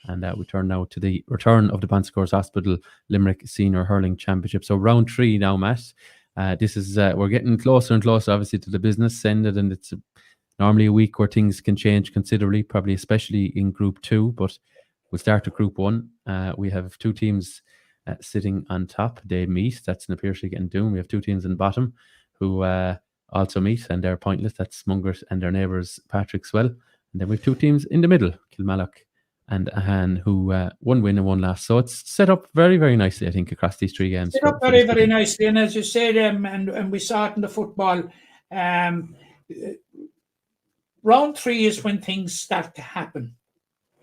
And we turn now to the return of the Bansecours Hospital Limerick Senior Hurling Championship. So round 3 now, Matt. This is we're getting closer and closer, obviously, to the business end, and it's normally a week where things can change considerably, probably especially in Group 2, but we'll start at Group 1. We have 2 teams sitting on top. They meet. That's Na Piarsaigh and Doon. We have 2 teams in the bottom who also meet, and they're pointless. That's Mungret and their neighbours Patrickswell. And then we have 2 teams in the middle, Kilmallock and Ahan, who 1 win and 1 loss. So it's set up very, very nicely, I think, across these 3 games. Set up very, very nicely. And as you said, and we saw it in the football, round 3 is when things start to happen.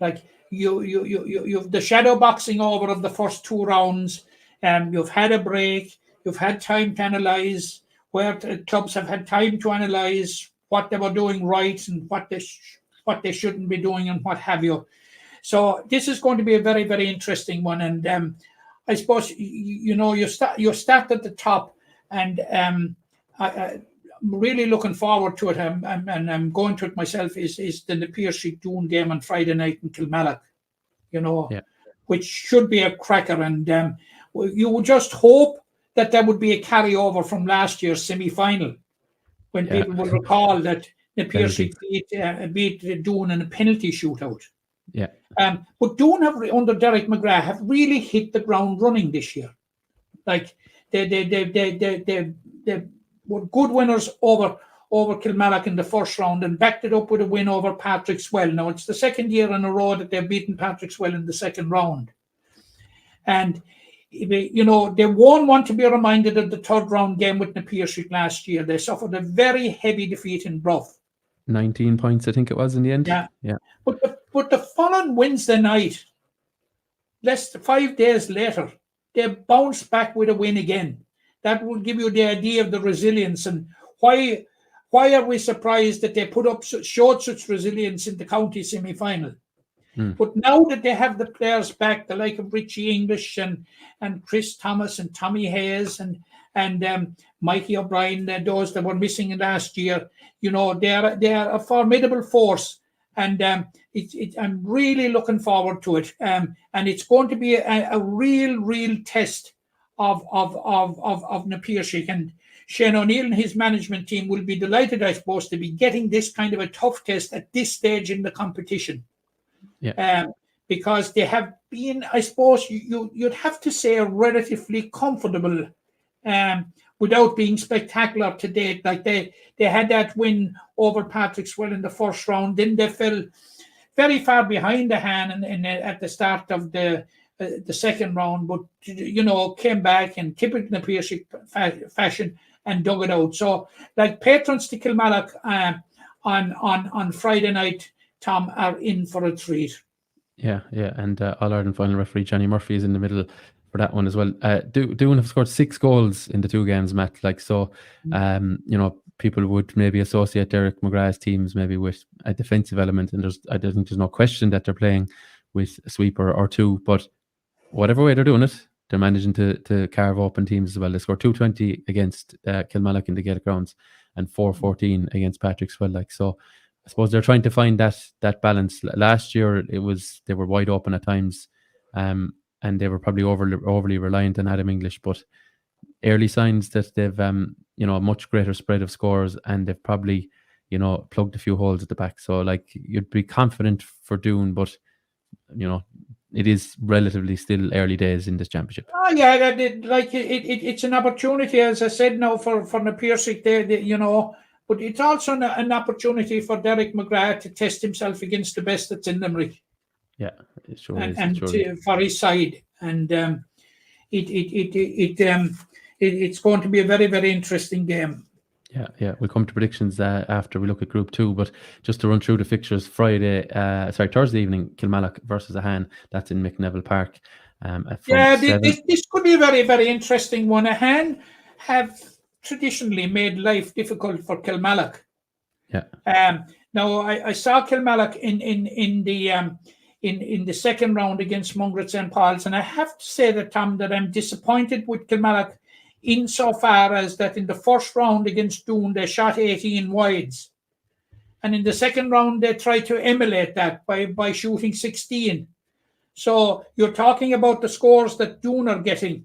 Like, you've the shadow boxing over of the first 2 rounds. You've had a break. You've had time to analyse, where clubs have had time to analyse what they were doing right and what they shouldn't be doing and what have you. So this is going to be a very, very interesting one. And I suppose you start at the top, and I'm really looking forward to it. And I'm going to it myself. Is the Na Piarsaigh Doon game on Friday night in Kilmallock, which should be a cracker. And you would just hope that there would be a carryover from last year's semi-final, when people will recall that Na Piarsaigh beat Doon in a penalty shootout. Yeah. But Doon have under Derek McGrath have really hit the ground running this year. Like they were good winners over Kilmallock in the first round and backed it up with a win over Patrick Swell. Now it's the second year in a row that they've beaten Patrick Swell in the second round. And you know, they won't want to be reminded of the third round game with Napier last year. They suffered a very heavy defeat in Bruff. 19 points, I think it was in the end. Yeah. Yeah. But the following Wednesday night, less than 5 days later, they bounced back with a win again. That will give you the idea of the resilience and why are we surprised that they showed such resilience in the county semi-final. But now that they have the players back, the like of Richie English and Chris Thomas and Tommy Hayes and Mikey O'Brien, those that were missing last year, you know, they are a formidable force, and I'm really looking forward to it. And it's going to be a real test of Napier. And Shane O'Neill and his management team will be delighted, I suppose, to be getting this kind of a tough test at this stage in the competition. Yeah. Because they have been, I suppose, you'd have to say, relatively comfortable without being spectacular to date. Like they had that win over Patrick Swell in the first round, then they fell very far behind the hand at the start of the second round, but you know, came back in typical Napier fashion and dug it out. So, like, patrons to Kilmallock on Friday night, Tom, are in for a treat. Yeah, and All-Ireland final referee Johnny Murphy is in the middle for that one as well. Doon have scored 6 goals in the 2 games, Matt. Like, so, you know, people would maybe associate Derek McGrath's teams maybe with a defensive element, and I don't think there's no question that they're playing with a sweeper or 2, but whatever way they're doing it, they're managing to carve open teams as well. They scored 220 against Kilmallock in the Gaelic grounds and 414 against Patrick Swell. Like, so I suppose they're trying to find that balance. Last year they were wide open at times, and they were probably overly reliant on Adam English. But early signs that they've you know, a much greater spread of scores, and they've probably, you know, plugged a few holes at the back. So like, you'd be confident for Doon, but you know, it is relatively still early days in this championship. Oh yeah, it's an opportunity, as I said, now for Napier, you know. But it's also an opportunity for Derek McGrath to test himself against the best that's in Limerick. Yeah, it sure is. And for his side, and it's going to be a very, very interesting game. Yeah. We'll come to predictions after we look at Group 2, but just to run through the fixtures, Thursday evening, Kilmallock versus Ahan. That's in McNeville Park. This could be a very, very interesting one. Ahan have traditionally made life difficult for Kilmallock. Yeah. Now I saw Kilmallock in the second round against Mungret St. Paul's, and I have to say that, Tom, that I'm disappointed with Kilmallock insofar as that in the first round against Doon they shot 18 wides, and in the second round they tried to emulate that by shooting 16. So you're talking about the scores that Doon are getting.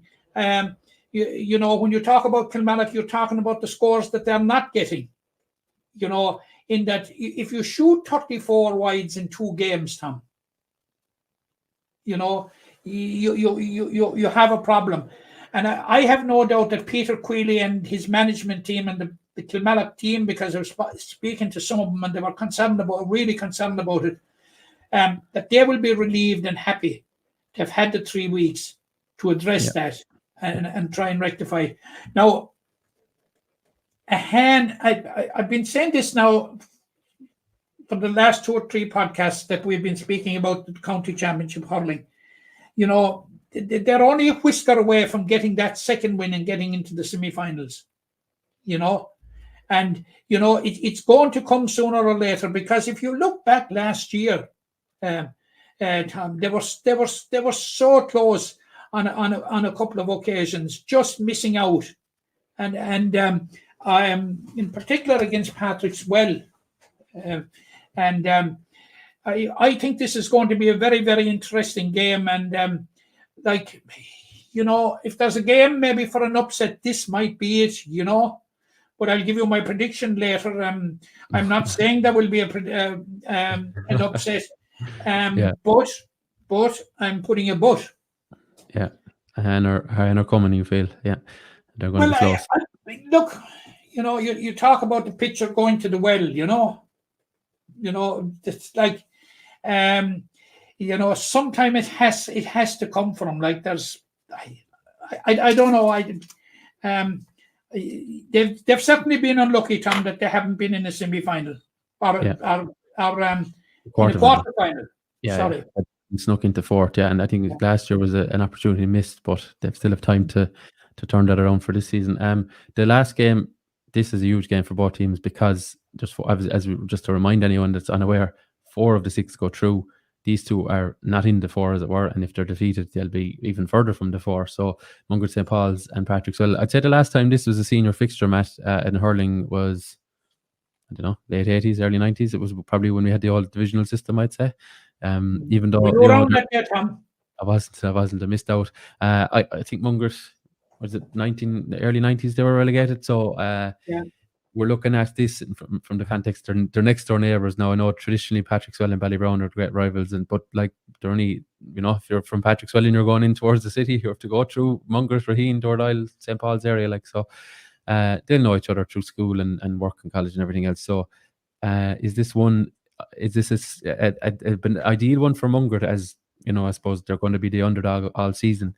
You know, when you talk about Kilmallock, you're talking about the scores that they're not getting. You know, in that if you shoot 34 wides in 2 games, Tom, you know, you have a problem. And I have no doubt that Peter Queally and his management team and the Kilmallock team, because I was speaking to some of them and they were really concerned about it, that they will be relieved and happy to have had the 3 weeks to address that and try and rectify. Now, Ahan, I've been saying this now for the last 2 or 3 podcasts that we've been speaking about the county championship hurling. You know, they're only a whisker away from getting that second win and getting into the semi-finals, you know. And, you know, it's going to come sooner or later, because if you look back last year, Tom, they were so close on a couple of occasions, just missing out. And in particular against Patrick Swell. I think this is going to be a very, very interesting game. And like, you know, if there's a game maybe for an upset, this might be it, you know. But I'll give you my prediction later. I'm not saying there will be an upset. Yeah. But I'm putting a but. Yeah. And are coming, you feel? Yeah. They're going to be close. Look, you talk about the pitcher going to the well, it's like, sometimes it has to come from, like, there's, I don't know, they've certainly been unlucky, Tom, that they haven't been in a semi-final or in a quarter-final. Yeah, Sorry. yeah. Snuck into fourth, yeah, and I think last year was an opportunity missed, but they still have time to turn that around for this season. The last game, this is a huge game for both teams because just to remind anyone that's unaware, 4 of the 6 go through. These 2 are not in the 4, as it were, and if they're defeated, they'll be even further from the 4. So Mungret St. Paul's and Patrickswell. I'd say the last time this was a senior fixture match in hurling was, I don't know, late 80s, early 90s. It was probably when we had the old divisional system, I'd say. Even though I wasn't, I missed out. I think Mungret, was it early 90s they were relegated. So we're looking at this from the context. They're next door neighbours now. I know traditionally Patrickswell and Ballybrown are great rivals, but like they're only, if you're from Patrickswell and you're going in towards the city, you have to go through Mungret, Raheen, Dordile, St. Paul's area, like so. They'll know each other through school and work and college and everything else. So is this an ideal one for Mungret, as I suppose they're going to be the underdog all season,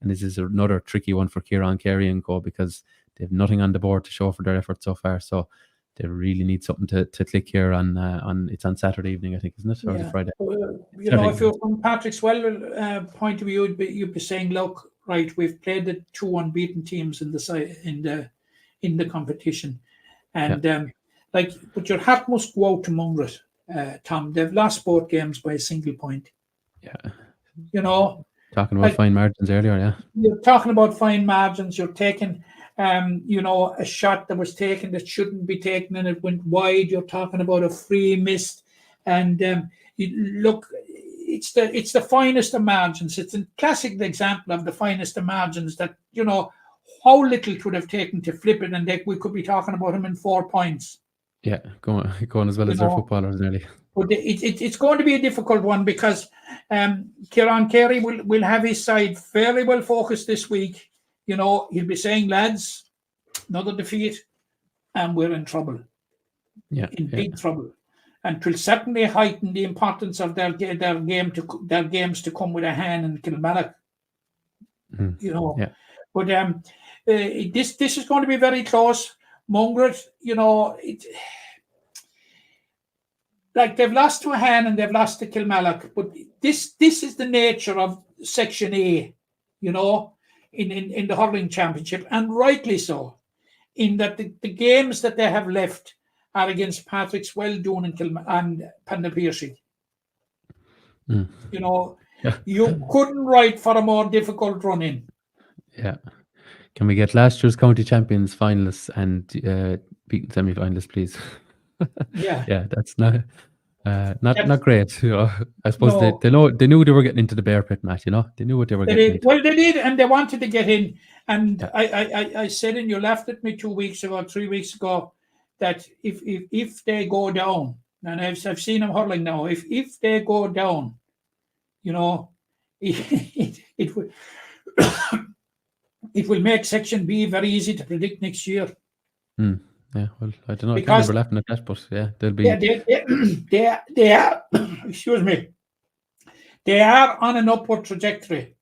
and this is another tricky one for Kieran Carey and co, because they have nothing on the board to show for their effort so far. So they really need something to click here on it's on Saturday evening, I think, isn't it? Or Friday. If you're from Patrickswell point of view, you'd be saying, look, right, we've played the 2 unbeaten teams in the competition, and but your hat must go out to Mungret, Tom. They've lost both games by a single point. Yeah. Talking about fine margins earlier, yeah. You're talking about fine margins. You're taking, a shot that was taken that shouldn't be taken and it went wide. You're talking about a free missed, and look, it's the finest of margins. It's a classic example of the finest of margins that how little it would have taken to flip it, and we could be talking about him in 4 points. Yeah, going as well as their footballers nearly. But it's going to be a difficult one because Kieran Carey will have his side very well focused this week. He'll be saying, lads, another defeat, and we're in trouble. Yeah, big trouble, and it will certainly heighten the importance of their games to come with a hand in Kilmallock. But this is going to be very close. Mungret, like they've lost to a hand and they've lost to Kilmallock, but this is the nature of Section A, in the hurling championship, and rightly so, in that the games that they have left are against Patrickswell, Doon and Pandapirshi. You couldn't write for a more difficult run in. Yeah. Can we get last year's county champions finalists and beaten semi-finalists, please? Yeah, that's not great. I suppose they knew they were getting into the bear pit match. They knew what they were getting into. Well, they did, and they wanted to get in. And I said, and you laughed at me 3 weeks ago, that if they go down, and I've seen them hurling now. If they go down, it will. It will make Section B very easy to predict next year. Yeah, well, I don't know. I can't remember laughing at that, but yeah, they'll be. Yeah, they are. Excuse me. They are on an upward trajectory,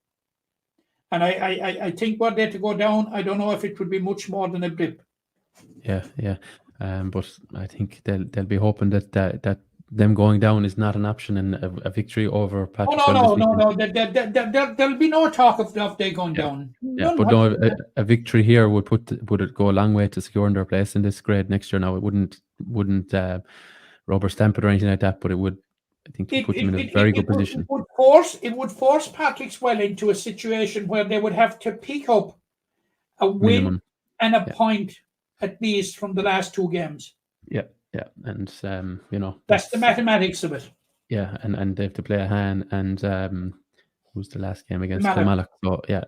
and I think were they to go down, I don't know if it would be much more than a blip. Yeah. But I think they'll be hoping that them going down is not an option, and a victory over Patrickswell. No. There'll be no talk of they going down. Yeah, but no, a victory here would it go a long way to securing their place in this grade next year. Now it wouldn't rubber stamp it or anything like that, but it would. I think put them in a very good position. It would force Patrickswell into a situation where they would have to pick up a win and a point at least from the last 2 games. Yeah, and that's the mathematics of it. Yeah, and they have to play a hand, and who's the last game against Kilmallock. Kilmallock. So yeah,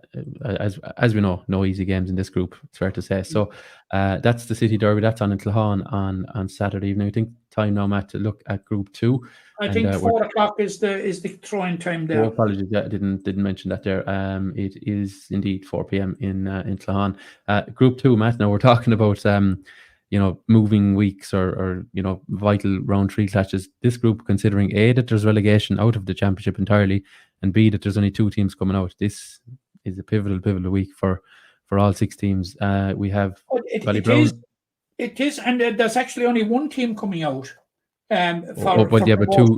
as we know, no easy games in this group. It's fair to say. So that's the City Derby. That's on in Tlahan on Saturday evening. I think time now, Matt, to look at Group 2. I think 4 o'clock is the throwing time there. Oh, apologies, yeah, I didn't mention that there. It is indeed 4 p.m. in Tlahan. Group 2, Matt. Now we're talking about moving weeks or vital round 3 clashes. This group, considering A, that there's relegation out of the championship entirely, and B, that there's only 2 teams coming out. This is a pivotal week for all 6 teams. We have Ballybrown. It is, and there's actually only 1 team coming out. But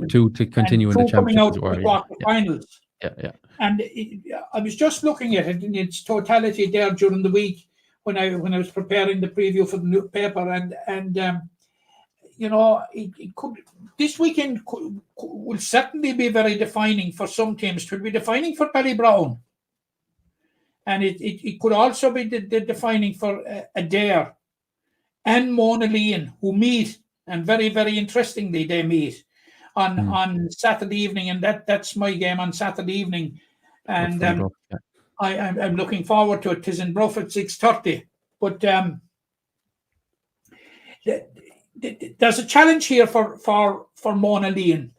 two to continue in the championship as well. Quarterfinals. Yeah. And I was just looking at it in its totality there during the week when I was preparing the preview for the new paper, and it could, this weekend will certainly be very defining for some teams. It will be defining for Ballybrown, and it could also be the defining for Adair and Mona Leon, who meet. And very, very interestingly, they meet on Saturday evening, and that's my game on Saturday evening. And I'm looking forward to it. 'Tis in Bruff at 6:30. But there's a challenge here for Mona Leon.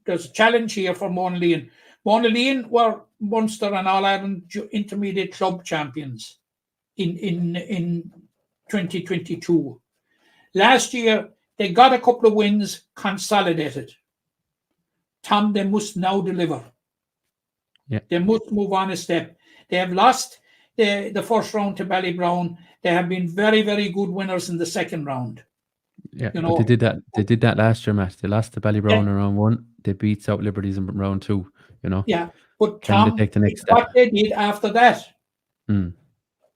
There's a challenge here for Mona Leon. Mona Leon were Munster and All-Ireland Intermediate Club champions in 2022. Last year, they got a couple of wins, consolidated. Tom, they must now deliver. Yeah. They must move on a step. They have lost the first round to Ballybrown. They have been very, very good winners in the second round. Yeah, but they did that. They did that last year, Matt. They lost to Ballybrown in round 1. They beat South Liberties in round 2. Yeah, but Tom, take the next step. What they did after that,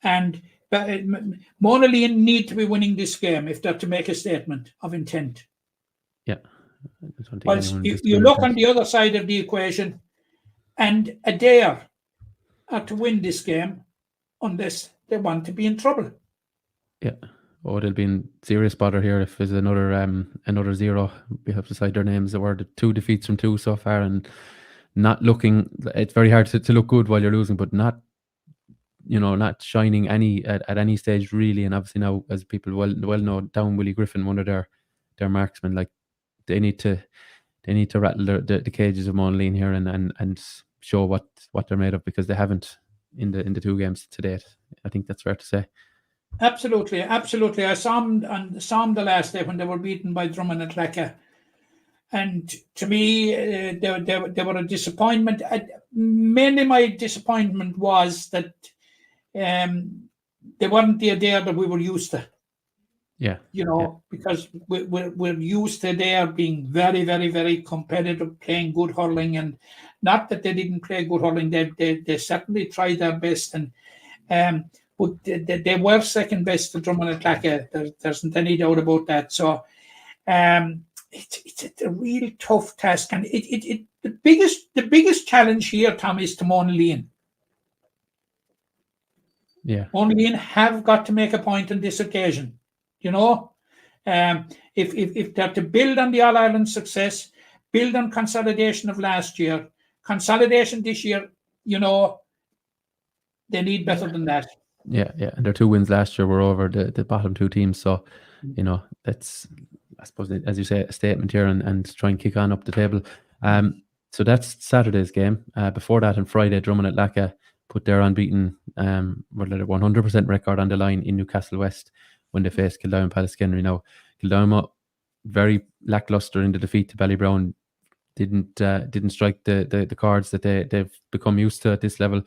and Mona Leon need to be winning this game if they're to make a statement of intent. Yeah. You look on the other side of the equation, and Adair are to win this game unless they want to be in trouble. Yeah. Oh, they'll be in serious bother here if there's another 0. We have to cite their names. There were 2 defeats from 2 so far, and not looking. It's very hard to look good while you're losing, but not shining at any stage really. And obviously now, as people well know, down Willie Griffin, one of their marksmen, like they need to rattle the cages of Mona Leon here and show what they're made of, because they haven't in the 2 games to date. I think that's fair to say. Absolutely. I saw them the last day when they were beaten by Drummond and Clacka. And to me, they were a disappointment. Mainly my disappointment was that they weren't the Adair that we were used to. Yeah. Because we're used to Adair being very, very, very competitive, playing good hurling, and not that they didn't play good hurling. They certainly tried their best, and but they were second best to Drummond and Clacka. There's not any doubt about that. So it's a real tough task, and the biggest challenge here, Tom, is to Mona Leon. Yeah, Mona Leon have got to make a point on this occasion. If they're to build on the All-Ireland success, build on consolidation of last year, consolidation this year, they need better than that. Yeah. And their 2 wins last year were over the bottom 2 teams. So, that's, I suppose, as you say, a statement here and try and kick on up the table. So that's Saturday's game. Before that, on Friday, Drummond at Lacka put their unbeaten 100% record on the line in Newcastle West when they faced Kildare and Pallaskenry. Now, Kildare, very lackluster in the defeat to Ballybrown, didn't strike the cards that they've become used to at this level.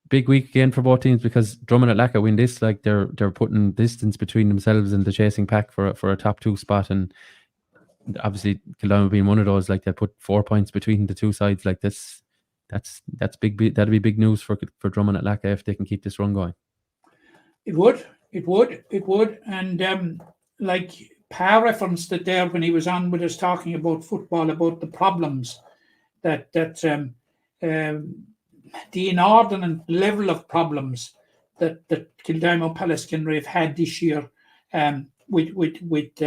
Big week again for both teams, because Drummond at Lacka win this, like they're putting distance between themselves and the chasing pack for a top 2 spot, and obviously Kildare being one of those, like they'll put 4 points between the 2 sides. Like this, that's big. That'll be big news for Drummond at Lacka if they can keep this run going. It would, and like Pa referenced it there when he was on with us talking about football, about the problems that the inordinate level of problems that Kildare and Pallaskenry have had this year with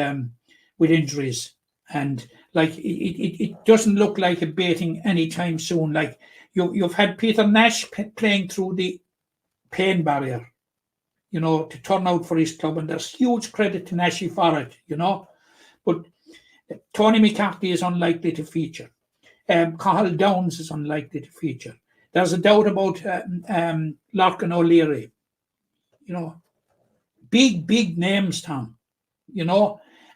injuries. And Like it doesn't look like abating anytime soon. Like you've had Peter Nash playing through the pain barrier, to turn out for his club, and there's huge credit to Nashy for it, But Tony McCarthy is unlikely to feature. Cahill Downs is unlikely to feature. There's a doubt about Larkin O'Leary. Big names, Tom.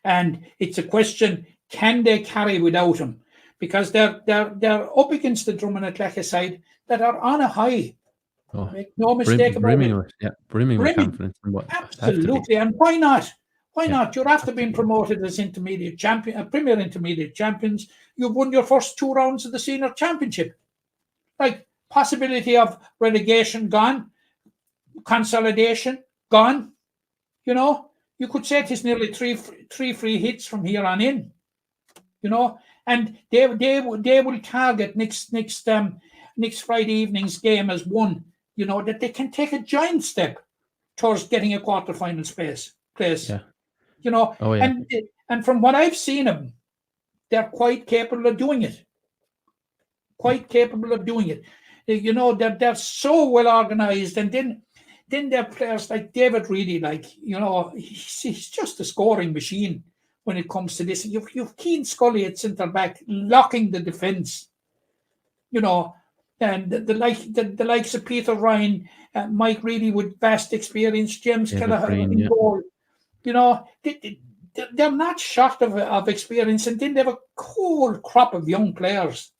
And it's a question: can they carry without him? Because they're up against the Drummond Athletic side that are on a high. Oh, Make no mistake about it. Brimming with confidence. Absolutely, and why not? Why not? You're after being promoted as intermediate champion, Premier Intermediate champions. You've won your first 2 rounds of the senior championship. Like, possibility of relegation gone, consolidation gone. You could say it is nearly three free hits from here on in. And they will target next Friday evening's game as one. That they can take a giant step towards getting a quarterfinal place. Yeah. Oh, yeah. And from what I've seen of them, they're quite capable of doing it. They're so well organized, and then there are players like David Reedy, he's just a scoring machine when it comes to this. You've Keane Scully at centre back, locking the defence. And the likes of Peter Ryan, Mike Reedy with vast experience, James Kelleher in goal. They're not short of experience, and then they have a whole crop of young players.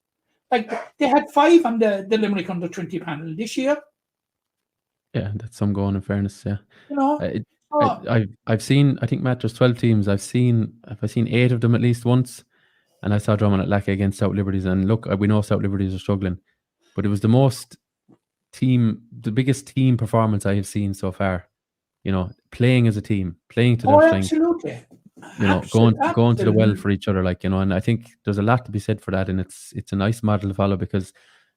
Like, they had 5 on the Limerick under-20 panel this year. Yeah, that's some going, in fairness. Yeah, I've seen. I think, Matt, there's 12 teams. I've seen 8 of them at least once, and I saw Drummond at Lackey against South Liberties. And look, we know South Liberties are struggling, but it was the biggest team performance I have seen so far. Playing as a team, playing to their strength. Absolutely. Going to the well for each other, and I think there's a lot to be said for that, and it's a nice model to follow, because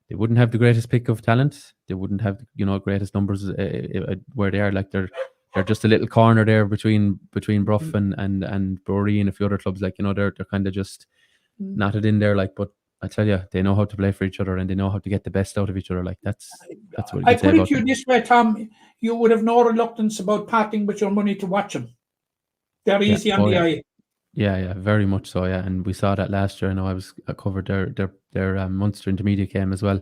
they wouldn't have the greatest pick of talent, they wouldn't have greatest numbers where they are. Like, they're just a little corner there between Bruff and Brewery and a few other clubs. They're kind of just knotted in there. But I tell you, they know how to play for each other, and they know how to get the best out of each other. That's what I put it to you this way, Tom. You would have no reluctance about parting with your money to watch them. They're easy on the eye. Yeah, very much so. Yeah, and we saw that last year. I covered their Munster intermediate game as well.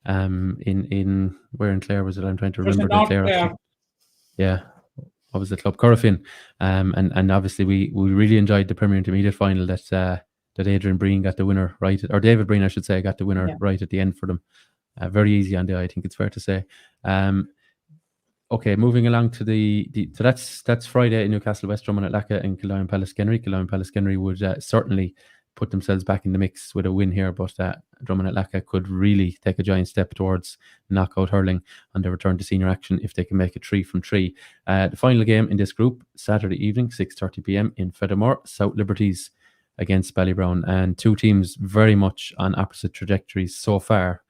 In where in Clare was it? I'm trying to remember the Clare. Yeah, what was the club? Corofin. And obviously we really enjoyed the Premier Intermediate final that Adrian Breen got the winner right, or David Breen, I should say, got the winner right at the end for them. Very easy on the eye, I think it's fair to say. Okay, moving along to so that's Friday in Newcastle, West Drummond at Lacca and Killowen Palace-Kenry. Killowen Palace-Kenry would certainly put themselves back in the mix with a win here, but Drummond at Lacca could really take a giant step towards knockout hurling on their return to senior action if they can make it 3 from 3. The final game in this group, Saturday evening, 6:30 p.m. in Fedamore, South Liberties against Ballybrown, and 2 teams very much on opposite trajectories so far.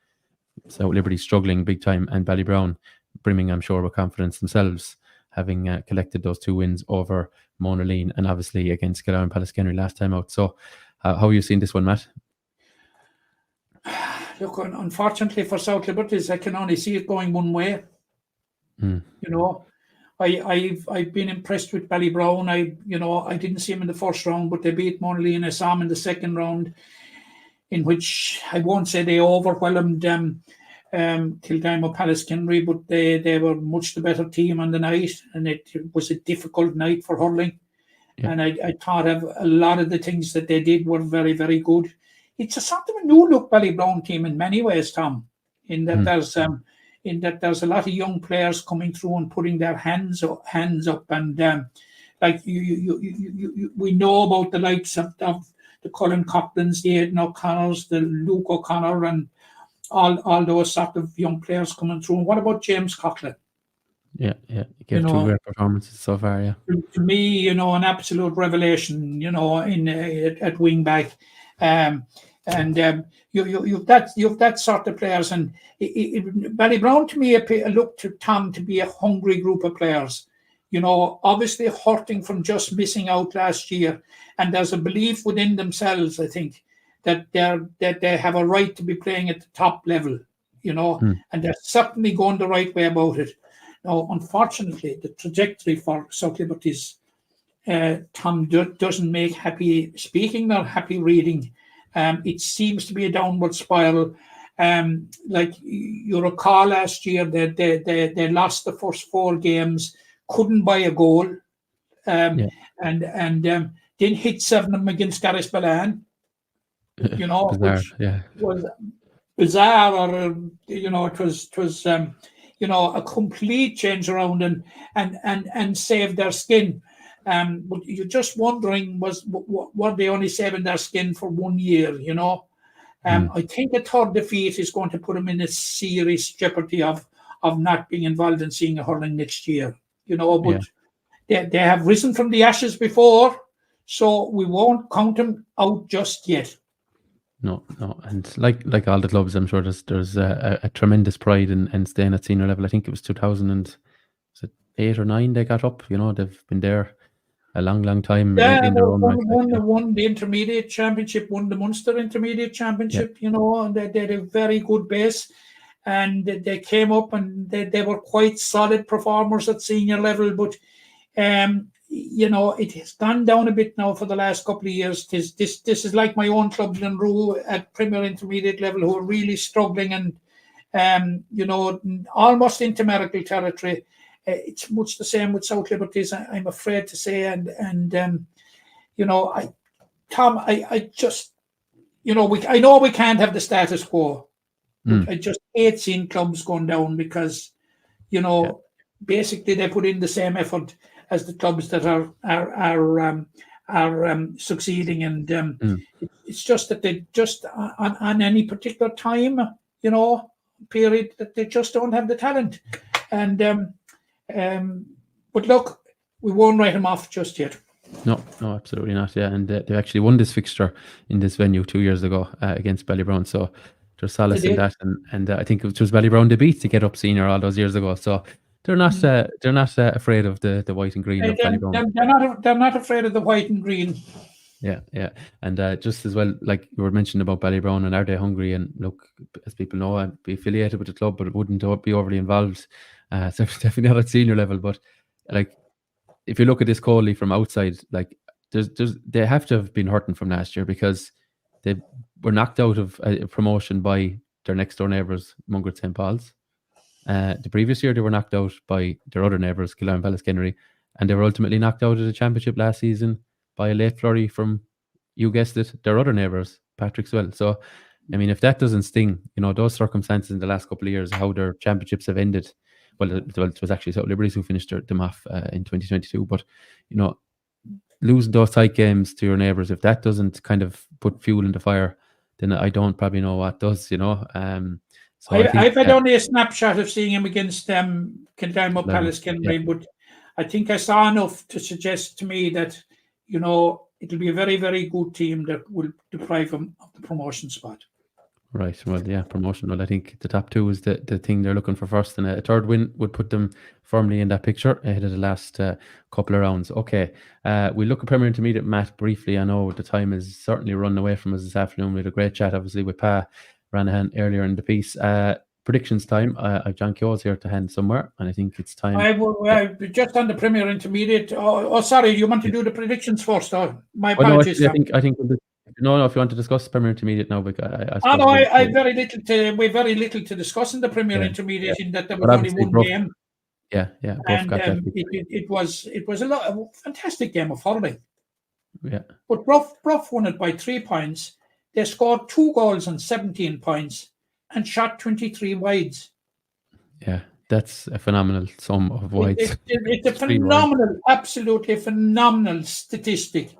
South Liberties struggling big time, and Ballybrown brimming, I'm sure, with confidence themselves, having collected those 2 wins over Monaleen and obviously against Killowen Palace-Kenry last time out. So how are you seeing this one, Matt? Look, unfortunately for South Liberties, I can only see it going one way. I've been impressed with Ballybrown. I didn't see him in the first round, but they beat Monaleen. I saw him in the second round, in which I won't say they overwhelmed Kildimo Palace-Kenry, but they were much the better team on the night, and it was a difficult night for hurling. Yeah. And I thought a lot of the things that they did were very, very good. It's a sort of a new look Ballybrown team in many ways, Tom, in that there's a lot of young players coming through and putting their hands up, and we know about the likes of the Colin Coughlin's, the Aidan O'Connors, the Luke O'Connor, and all those sort of young players coming through. And what about James Coughlin? Yeah. He gave 2 great performances so far, yeah. To me, an absolute revelation, at wing back. You've that sort of players, and Ballybrown to me looked to Tom to be a hungry group of players. obviously hurting from just missing out last year. And there's a belief within themselves, I think, that they have a right to be playing at the top level, and they're certainly going the right way about it. Now, unfortunately, the trajectory for South Liberties, Tom, doesn't make happy speaking nor happy reading. It seems to be a downward spiral. Like you recall last year, they lost the first 4 games, couldn't buy a goal, and didn't hit 7 of them against Garrisballan. Bizarre, Which was bizarre, or it was a complete change around and saved their skin. But you're just wondering, were they only saving their skin for 1 year? I think a third defeat is going to put them in a serious jeopardy of not being involved in seeing a hurling next year. But they have risen from the ashes before, so we won't count them out just yet. No, and like all the clubs, I'm sure there's a tremendous pride in staying at senior level. I think it was 2008 or 9 they got up. They've been there a long time in their own right. Won the intermediate championship, won the Munster intermediate championship. And they had a very good base, and they came up and they were quite solid performers at senior level. But it has gone down a bit now for the last couple of years. This is like my own club, Glenroe, at Premier Intermediate level, who are really struggling and, almost into miracle territory. It's much the same with South Liberties, I'm afraid to say. Tom, I just, I know we can't have the status quo. But I just hate seeing clubs going down because, basically they put in the same effort as the clubs that are succeeding, and it's just that they just on any particular time, period, that they just don't have the talent, and but look, we won't write them off just yet. No, absolutely not. Yeah, and they actually won this fixture in this venue 2 years ago against Ballybrown, so there's solace in that, and I think it was Ballybrown they beat to get up senior all those years ago. So. They're not afraid of the white and green of Ballybrown. They're not afraid of the white and green. Yeah, and just as well, like you were mentioning about Ballybrown, and are they hungry? And look, as people know, I'd be affiliated with the club, but it wouldn't be overly involved. So definitely not at senior level. But like, if you look at this Coley from outside, like they have to have been hurting from last year because they were knocked out of a promotion by their next door neighbours, Mungret St. Paul's. The previous year they were knocked out by their other neighbours, Killearn Pallaskenry, and they were ultimately knocked out of the championship last season by a late flurry from, you guessed it, their other neighbours, Patrickswell. So, I mean, if that doesn't sting, those circumstances in the last couple of years, how their championships have ended. Well, it was actually South Liberties who finished them off in 2022. But, losing those tight games to your neighbours, if that doesn't kind of put fuel in the fire, then I don't probably know what does, So I've had only a snapshot of seeing him against Killearn Pallaskenry, but I think I saw enough to suggest to me that, it'll be a very, very good team that will deprive him of the promotion spot. Right. Well, yeah, promotion. Well, I think the top 2 is the thing they're looking for first, and a third win would put them firmly in that picture ahead of the last couple of rounds. Okay. We'll look at Premier Intermediate, Matt, briefly. I know the time is certainly running away from us this afternoon. We had a great chat, obviously, with Pa Ranahan earlier in the piece. Predictions time. I've John Kyo's here to hand somewhere, and I think it's time. Just on the Premier Intermediate. Sorry, you want to do the predictions first? My apologies. No, I think no. If you want to discuss Premier Intermediate now, because I very little to. We very little to discuss in the Premier Intermediate in that there was only one game. Yeah. And it was a fantastic game of hurling. Yeah. But Bruff won it by 3 points. They scored 2 goals and 17 points and shot 23 wides. Yeah, that's a phenomenal sum of wides. It's a phenomenal, absolutely phenomenal statistic.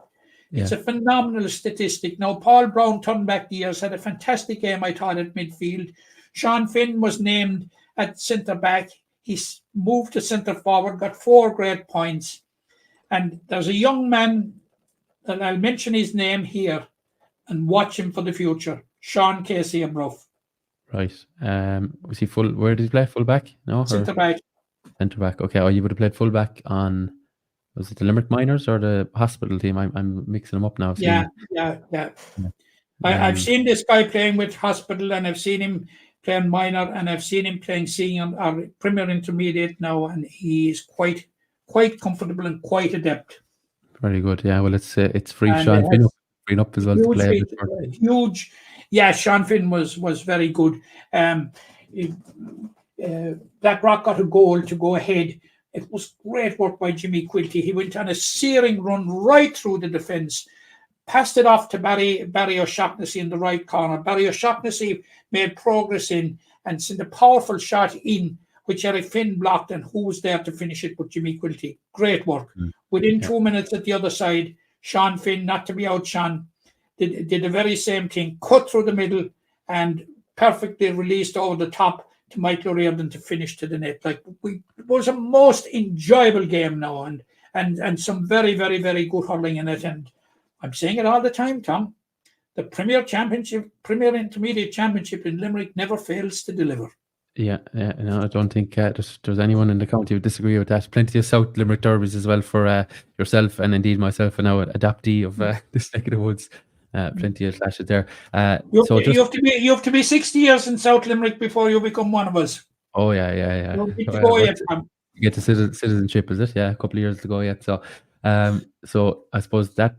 Yeah. It's a phenomenal statistic. Now, Paul Brown turned back the years, had a fantastic game, I thought, at midfield. Sean Finn was named at centre-back. He moved to centre-forward, got 4 great points. And there's a young man, and I'll mention his name here, and watch him for the future. Sean Casey of Bruff. Right. Was he full? Where did he play? Full back? No, centre back. Centre back. Okay. Oh, you would have played full back on. Was it the Limerick Miners or the hospital team? I'm mixing them up now. Yeah. I've Um, seen this guy playing with Hospital, and I've seen him playing minor, and I've seen him playing senior or Premier Intermediate now, and he is quite comfortable and quite adept. Very good. Yeah. Well, it's free. And Sean it Finn has freeing up as well to play. huge. Yeah, Sean Finn was very good. Blackrock got a goal to go ahead. It was great work by Jimmy Quilty. He went on a searing run right through the defence, passed it off to Barry O'Shaughnessy in the right corner. Barry O'Shaughnessy made progress in and sent a powerful shot in, which Eric Finn blocked, and who was there to finish it but Jimmy Quilty. Great work. Within 2 minutes at the other side, Sean Finn, not to be outshone, did the very same thing, cut through the middle and perfectly released over the top to Michael O'Riordan to finish to the net. It was a most enjoyable game now, and some very, very, very good hurling in it. And I'm saying it all the time, Tom. The Premier Intermediate Championship in Limerick never fails to deliver. Yeah. No, I don't think there's anyone in the county who would disagree with that. Plenty of South Limerick derbies as well for yourself and indeed myself, and now an adoptee of this neck of the woods. Plenty of clashes there. You have to be 60 years in South Limerick before you become one of us. Oh yeah. You don't get to go yet, Tom. You get to citizenship, is it? Yeah, a couple of years to go yet. So, so I suppose that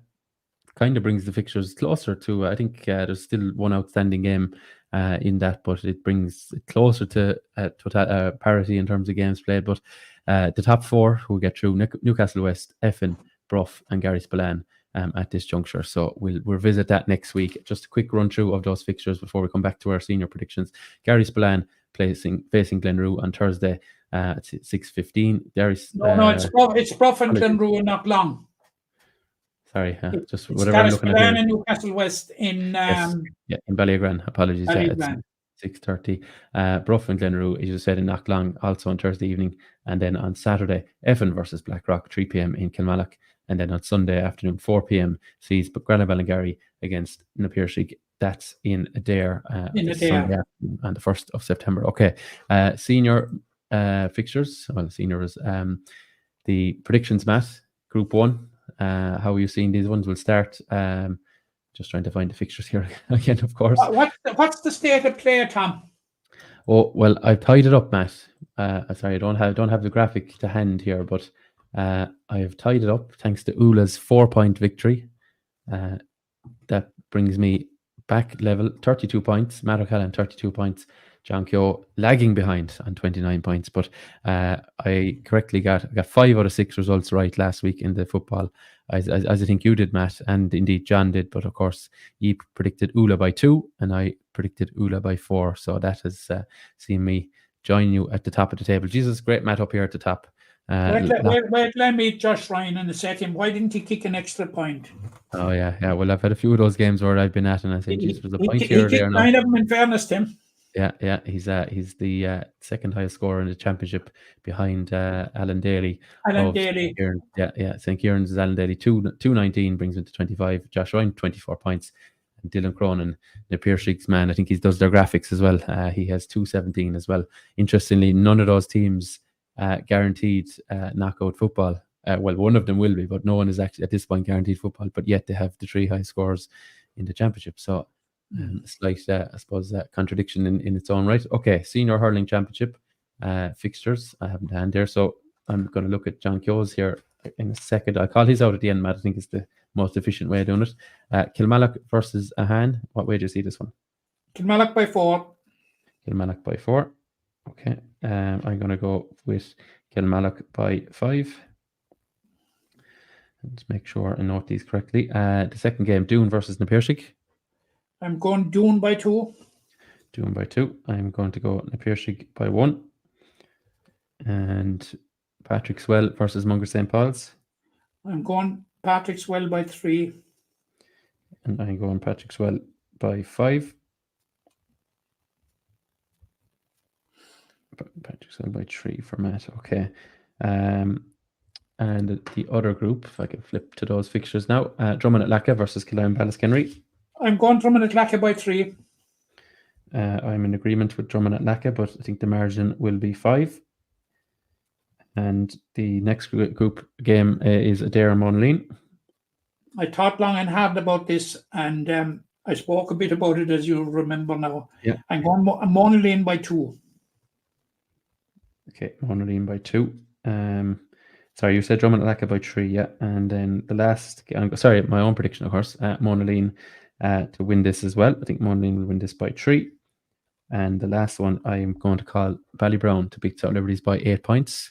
kind of brings the fixtures closer to. I think there's still one outstanding game in that, but it brings it closer to parity in terms of games played. But the top four who get through: Newcastle West, Effin, Bruff, and Gary Spillane at this juncture. So we'll revisit that next week. Just a quick run through of those fixtures before we come back to our senior predictions. Gary Spillane facing Glenroe on Thursday at 6:15. It's Bruff and Glenroe and not long. Sorry, just it's whatever I'm looking at. And Newcastle West in in Ballygran. Apologies. Ballygran. It's 6:30. Bruff and Glenroe, as you said, in Knocklong, also on Thursday evening, and then on Saturday, Effin versus Blackrock, 3 p.m. in Kilmallock, and then on Sunday afternoon, 4 p.m. sees Granagh Ballingarry against Napier-Sheek. That's in Adair Sunday on the 1st of September. Okay, senior fixtures. Well, seniors. The predictions, Matt. Group 1. How are you seeing these ones? We'll start. Just trying to find the fixtures here again, of course. What's the state of play, Tom? Oh well, I've tied it up, Matt. Sorry, I don't have the graphic to hand here, but I have tied it up thanks to Ula's 4-point victory. That brings me back level, 32 points. Matt O'Callaghan, 32 points. John Keogh lagging behind on 29 points, but I correctly got 5 out of 6 results right last week in the football, as I think you did, Matt, and indeed John did. But of course, you predicted Ula by 2, and I predicted Ula by 4. So that has seen me join you at the top of the table. Jesus, great Matt up here at the top. Let me Josh Ryan in a second. Why didn't he kick an extra point? Oh yeah. Well, I've had a few of those games where I've been at, and I think Jesus was a point here or there. He kicked 9 of them, in fairness to him. Yeah. He's the second highest scorer in the championship behind Alan Daly. St. Kieran's is Alan Daly. 219 brings him to 25. Josh Ryan 24 points. And Dylan Cronin, the Napier-Sheek's man, I think he does their graphics as well. He has 217 as well. Interestingly, none of those teams guaranteed knockout football. Well, one of them will be, but no one is actually at this point guaranteed football. But yet they have the 3 high scores in the championship. So. Slight, I suppose, contradiction in its own right. Okay, Senior Hurling Championship fixtures. I haven't hand there, so I'm going to look at John Keogh's here in a second. I'll call his out at the end, Matt. I think it's the most efficient way of doing it. Kilmallock versus Ahan. What way do you see this one? Kilmallock by 4. Kilmallock by 4. Okay, I'm going to go with Kilmallock by 5. Let's make sure I note these correctly. The second game, Doon versus Napier-Sheek. I'm going Doon by 2. Doon by 2. I'm going to go Napier-Sheek by 1. And Patrick Swell versus Munger St. Paul's. I'm going Patrick Swell by 3. And I'm going Patrick Swell by 5. Patrick Swell by 3 for Matt. Okay. And the other group, if I can flip to those fixtures now, Drummond at Lacca versus Killearn Ballaskenry. I'm going Drummond at Lacca by 3. I'm in agreement with Drummond at Lacca, but I think the margin will be 5. And the next group game is Adair and Monaleen. I thought long and hard about this, and I spoke a bit about it, as you remember now. Yeah. I'm going Monaleen by 2. Okay, Monaleen by 2. Sorry, you said Drummond Alaka by 3, yeah. And then the last, sorry, my own prediction, of course, Monaleen to win this as well. I think Monaleen will win this by 3. And the last one, I am going to call Ballybrown to beat South Liberties by 8 points.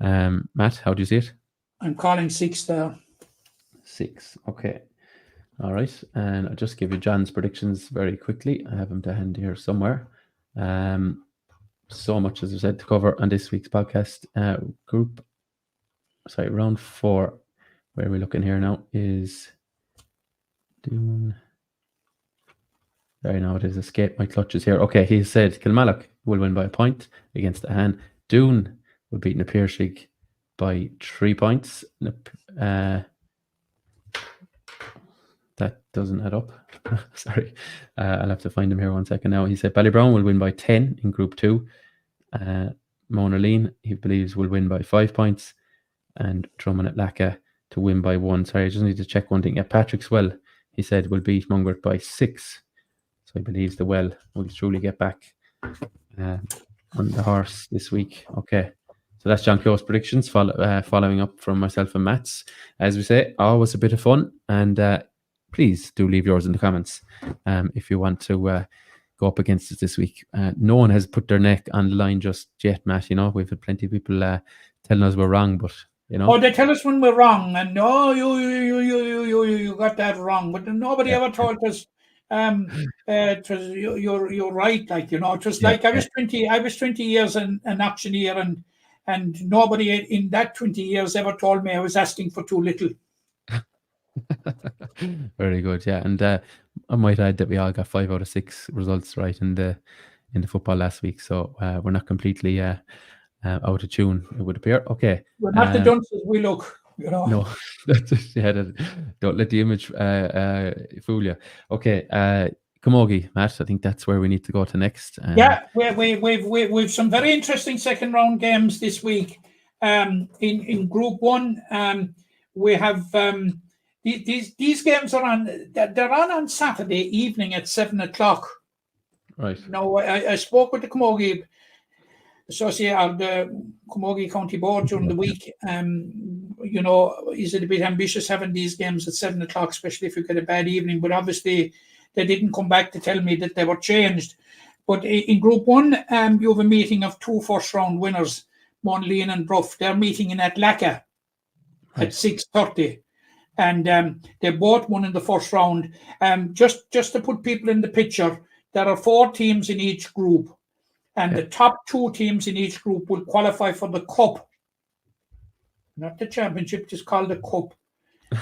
Matt, how do you see it? I'm calling 6 there. 6, okay. All right, and I'll just give you John's predictions very quickly. I have them to hand here somewhere. So much, as I said, to cover on this week's podcast. Round 4, where we're looking here now, is Doon. Sorry, now it has escaped my clutches here. Okay, he said Kilmallock will win by a point against Ahan. Doon will beat Napirsig by 3 points. That doesn't add up. Sorry. I'll have to find him here 1 second now. He said Ballybrown will win by 10 in Group 2. Monaleen, he believes, will win by 5 points. And Drummond at Laka to win by 1. Sorry, I just need to check one thing. Yeah, Patrick Swell, he said, will beat Mungret by 6. So he believes the Well will truly get back on the horse this week. Okay. So that's John Clo's predictions, following up from myself and Matt's. As we say, always a bit of fun. And please do leave yours in the comments if you want to go up against us this week. No one has put their neck on the line just yet, Matt. You know, we've had plenty of people telling us we're wrong, but you know. Oh, they tell us when we're wrong, and you got that wrong. But nobody ever told us. You're right. Like, you know, it was like I was 20 years an auctioneer, and nobody in that 20 years ever told me I was asking for too little. Very good, yeah. And I might add that we all got 5 out of 6 results right in the football last week, so we're not completely out of tune, it would appear. Okay, we're not the dunces we look, you know. No, that's it. Yeah, don't let the image fool you. Okay, Camogie, Matt. I think that's where we need to go to next. Yeah, we've some very interesting second round games this week. In Group 1, we have. These games are on. They're on Saturday evening at 7:00. Right. Now I spoke with the Camogie Associate of the Camogie County Board during the week. You know, is it a bit ambitious having these games at 7:00, especially if you get a bad evening? But obviously, they didn't come back to tell me that they were changed. But in Group 1, you have a meeting of 2 first round winners, Monaleen and Bruff. They're meeting in Atlaka at 6:30. And they both won in the first round. Just to put people in the picture, there are 4 teams in each group, and the top 2 teams in each group will qualify for the cup, not the championship, just called the cup.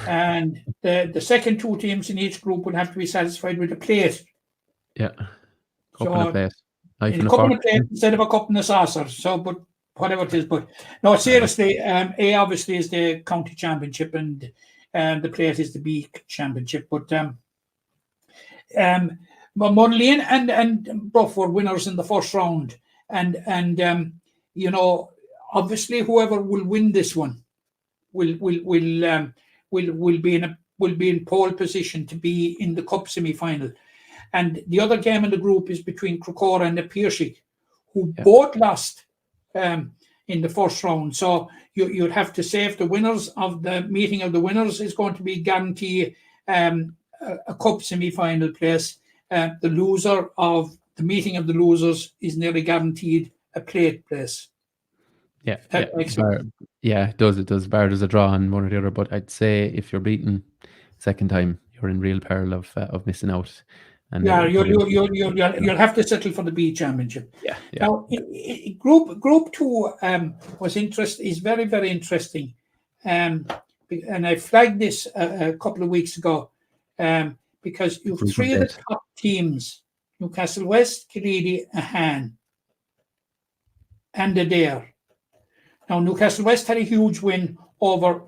And the second 2 teams in each group will have to be satisfied with a plate. Yeah, cup and a plate. A cup and a plate instead of a cup and a saucer. So, but whatever it is. But no, seriously, A obviously is the county championship, and the plate is the B championship. But Monaleen and Bruff were winners in the first round, and you know, obviously whoever will win this one will be in pole position to be in the cup semi-final. And the other game in the group is between Crocora and Napirsig, who both lost in the first round. So you'd have to say if the winners of the meeting of the winners is going to be guaranteed a cup semi-final place. The loser of the meeting of the losers is nearly guaranteed a plate place. Yeah, it does. It does. Bar does a draw on one or the other, but I'd say if you're beaten second time, you're in real peril of missing out. And you'll have to settle for the B championship. Yeah. Now, Group 2 is very, very interesting, and I flagged this a couple of weeks ago because you have 3 of the top teams: Newcastle West, Kilidi, Ahan, and Adair. Now, Newcastle West had a huge win over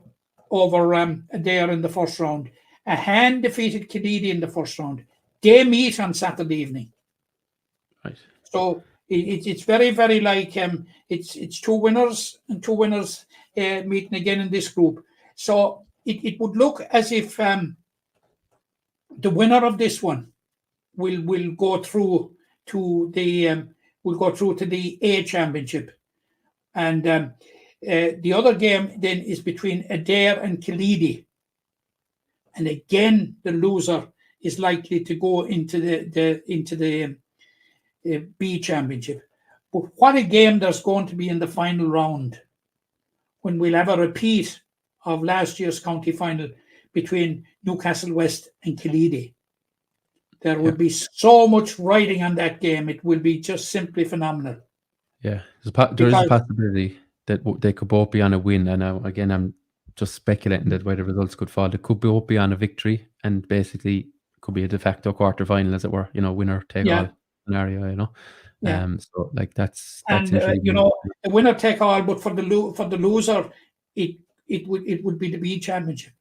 Adair in the first round. Ahan defeated Kilidi in the first round. They meet on Saturday evening. Right. So It's very, very like it's two winners and two winners meeting again in this group. So it would look as if the winner of this one will go through to the A championship, and the other game then is between Adair and Killeedy, and again the loser is likely to go into the B championship. But what a game there's going to be in the final round, when we'll have a repeat of last year's county final between Newcastle West and Killeedy. There will be so much riding on that game. It will be just simply phenomenal. Yeah, there is a possibility that they could both be on a win. And again, I'm just speculating that where the results could fall. They could both be on a victory, and basically could be a de facto quarter-final, as it were. Winner take all scenario. So like that's intriguing. A winner take all, but for the loser, it would be the B championship.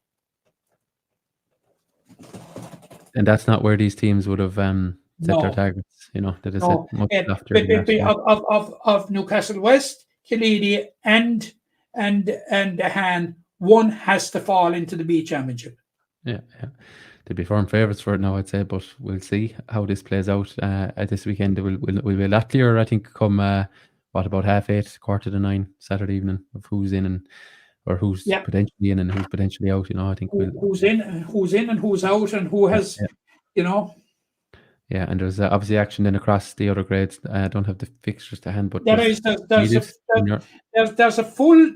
And that's not where these teams would have set their targets. That is of Newcastle West, Killeedy, and Han, one has to fall into the B championship. Yeah. They'd be firm favourites for it now, I'd say, but we'll see how this plays out at this weekend. We'll be a lot clearer, I think, come about 8:30, 8:45 Saturday evening, of who's in or who's potentially in and who's potentially out. I think who's in and who's out, and who has, Yeah, and there's obviously action then across the other grades. I don't have the fixtures to hand, but there's a full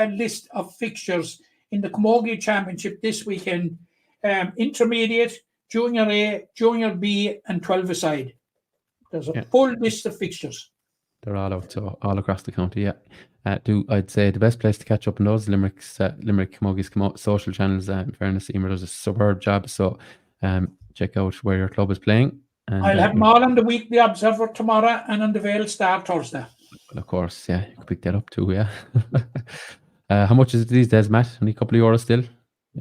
list of fixtures in the Camogie Championship this weekend. Intermediate, Junior A, Junior B, and 12-a-side. There's a full list of fixtures. They're all out, so all across the county. Yeah, I'd say the best place to catch up on those Limerick Camogie's social channels. In fairness, Emer does a superb job. So check out where your club is playing. And, I'll have them all on the Weekly Observer tomorrow and on the Vale Star Thursday. Of course, yeah, you can pick that up too. Yeah. How much is it these days, Matt? Only a couple of euros still.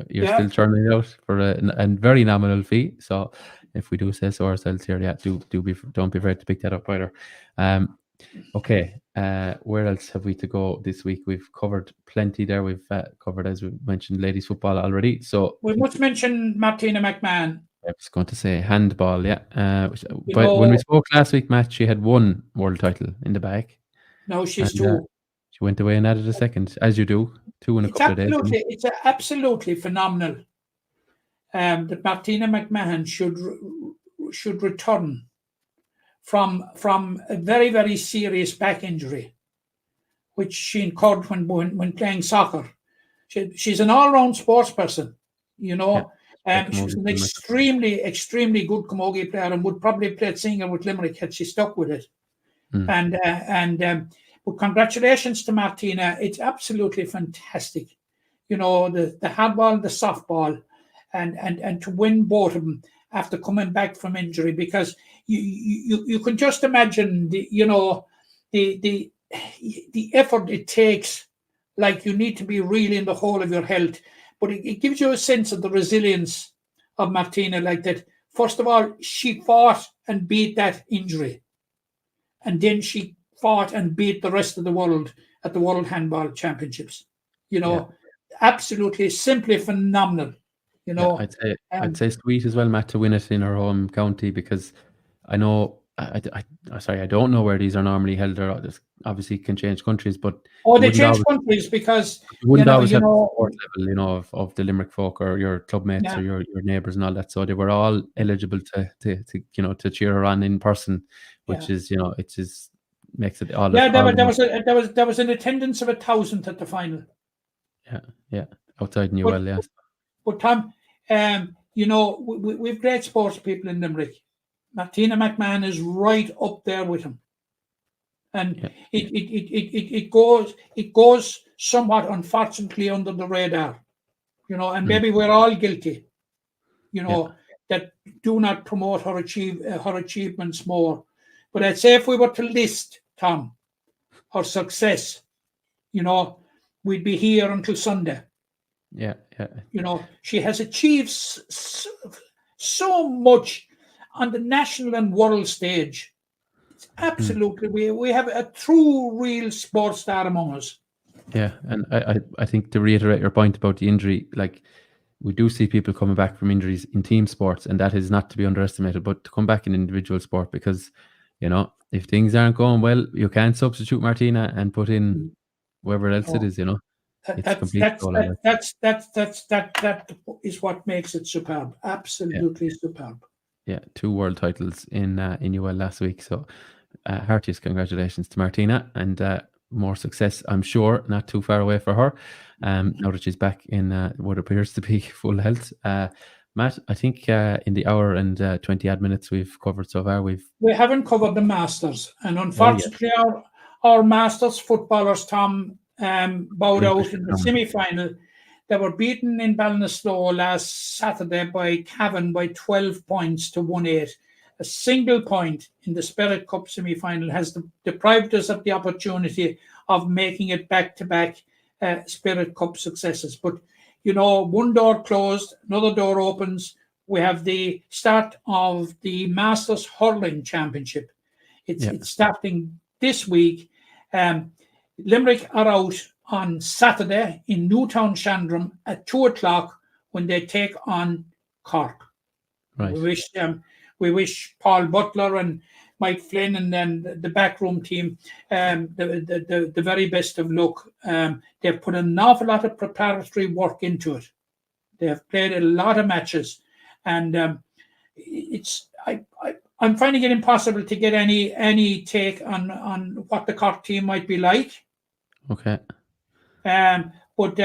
You're still churning it out for a very nominal fee. So if we do say so ourselves here, don't be afraid to pick that up either. Okay, where else have we to go this week? We've covered plenty there. We've covered, as we mentioned, ladies football already. So we must mention Martina McMahon. I was going to say handball, yeah. But when we spoke last week, Matt, she had one world title in the bag. No, she's two. She went away and added a second, as you do, two in a couple of days. It's absolutely phenomenal that Martina McMahon should return from a very, very serious back injury, which she incurred when playing soccer. She's an all-round sports person, She was an extremely, extremely good camogie player and would probably play senior with Limerick had she stuck with it. But congratulations to Martina. It's absolutely fantastic. The handball, the softball, and to win both of them after coming back from injury, because you can just imagine the effort it takes. Like, you need to be really in the whole of your health, but it gives you a sense of the resilience of Martina. Like that, first of all, she fought and beat that injury, and then she fought and beat the rest of the world at the World Handball Championships. Absolutely, simply phenomenal. I'd say sweet as well, Matt, to win it in her home county, because I know I don't know where these are normally held. This obviously can change countries, but they change countries because you wouldn't always have the support level, of the Limerick folk or your club mates or your neighbours and all that. So they were all eligible to cheer her on in person, which is it just makes it all. Yeah, there was an attendance of 1,000 at the final. Yeah, outside Newell, yes. But Tom, we've great sports people in Limerick. Martina McMahon is right up there with him, and it goes somewhat unfortunately under the radar, and maybe we're all guilty, that do not promote her achievements more. But I'd say if we were to list, Tom, her success, we'd be here until Sunday. Yeah. She has achieved so much on the national and world stage. Absolutely. We have a true, real sports star among us. Yeah, and I think to reiterate your point about the injury, like we do see people coming back from injuries in team sports, and that is not to be underestimated. But to come back in individual sport, because if things aren't going well, you can't substitute Martina and put in whoever else it is. It's complete solo. That is what makes it superb. Absolutely superb. Yeah, 2 world titles in UL last week. So heartiest congratulations to Martina, and more success, I'm sure, not too far away for her. Now that she's back in what appears to be full health. Matt, I think in the hour and 20 odd minutes we've covered so far, we haven't covered the Masters, and unfortunately our Masters footballers, Tom, bowed out in the semi-final. They were beaten in Ballinasloe last Saturday by Cavan by 12 points to 1-8. A single point in the Spirit Cup semi-final has deprived us of the opportunity of making it back-to-back Spirit Cup successes. But, one door closed, another door opens. We have the start of the Masters Hurling Championship. It's starting this week. Limerick are out on Saturday in Newtown Shandrum at 2:00 when they take on Cork. Right. We wish Paul Butler and Mike Flynn and then the backroom team the very best of luck. They've put an awful lot of preparatory work into it. They have played a lot of matches, and I'm finding it impossible to get any take on what the Cork team might be like. Okay. But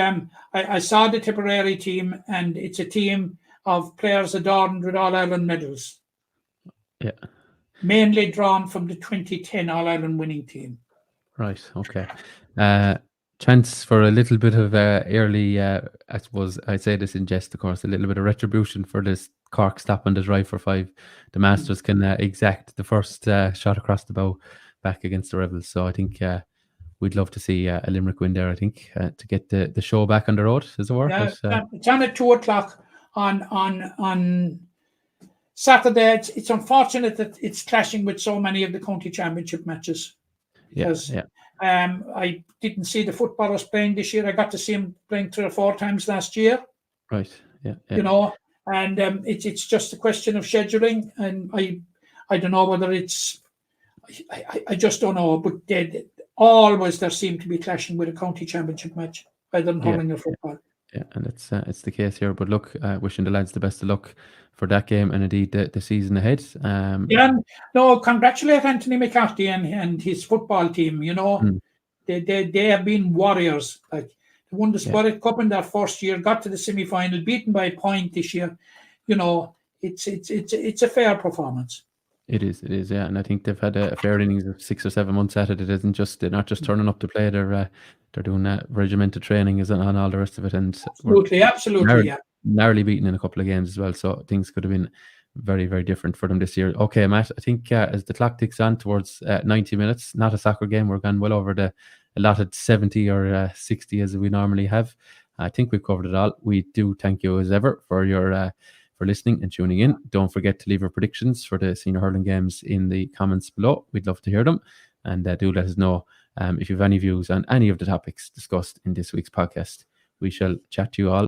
I saw the Tipperary team, and it's a team of players adorned with All-Ireland medals. Yeah. Mainly drawn from the 2010 All-Ireland winning team. Right, okay. Chance for a little bit of early, I suppose, I say this in jest, of course, a little bit of retribution for this Cork stop on the drive for 5. The Masters can exact the first shot across the bow back against the Rebels. So I think we'd love to see a Limerick win there, I think, to get the show back on the road, as it were. Yeah, but, it's on at 2:00 on Saturday. It's unfortunate that it's clashing with so many of the county championship matches. Because I didn't see the footballers playing this year. I got to see them playing 3 or 4 times last year. Right, yeah. And it's just a question of scheduling. And I don't know whether it's... I just don't know. But always there seem to be clashing with a county championship match, either in hurling or football. Yeah, and it's the case here. But look, wishing the lads the best of luck for that game and indeed the season ahead. Congratulate Anthony McCarthy and his football team. They have been warriors. Like, they won the Spirit Cup in their first year, got to the semi-final, beaten by a point this year. It's a fair performance. It is, yeah. And I think they've had a fair innings of 6 or 7 months at it. They're not just turning up to play. They're doing regimented training and all the rest of it. And absolutely, narrowly beaten in a couple of games as well. So things could have been very, very different for them this year. Okay, Matt, I think as the clock ticks on towards 90 minutes, not a soccer game, we're gone well over the allotted 70 or 60 as we normally have. I think we've covered it all. We do thank you as ever for your for listening and tuning in. Don't forget to leave your predictions for the senior hurling games in the comments below. We'd love to hear them, and do let us know if you have any views on any of the topics discussed in this week's podcast. We shall chat to you all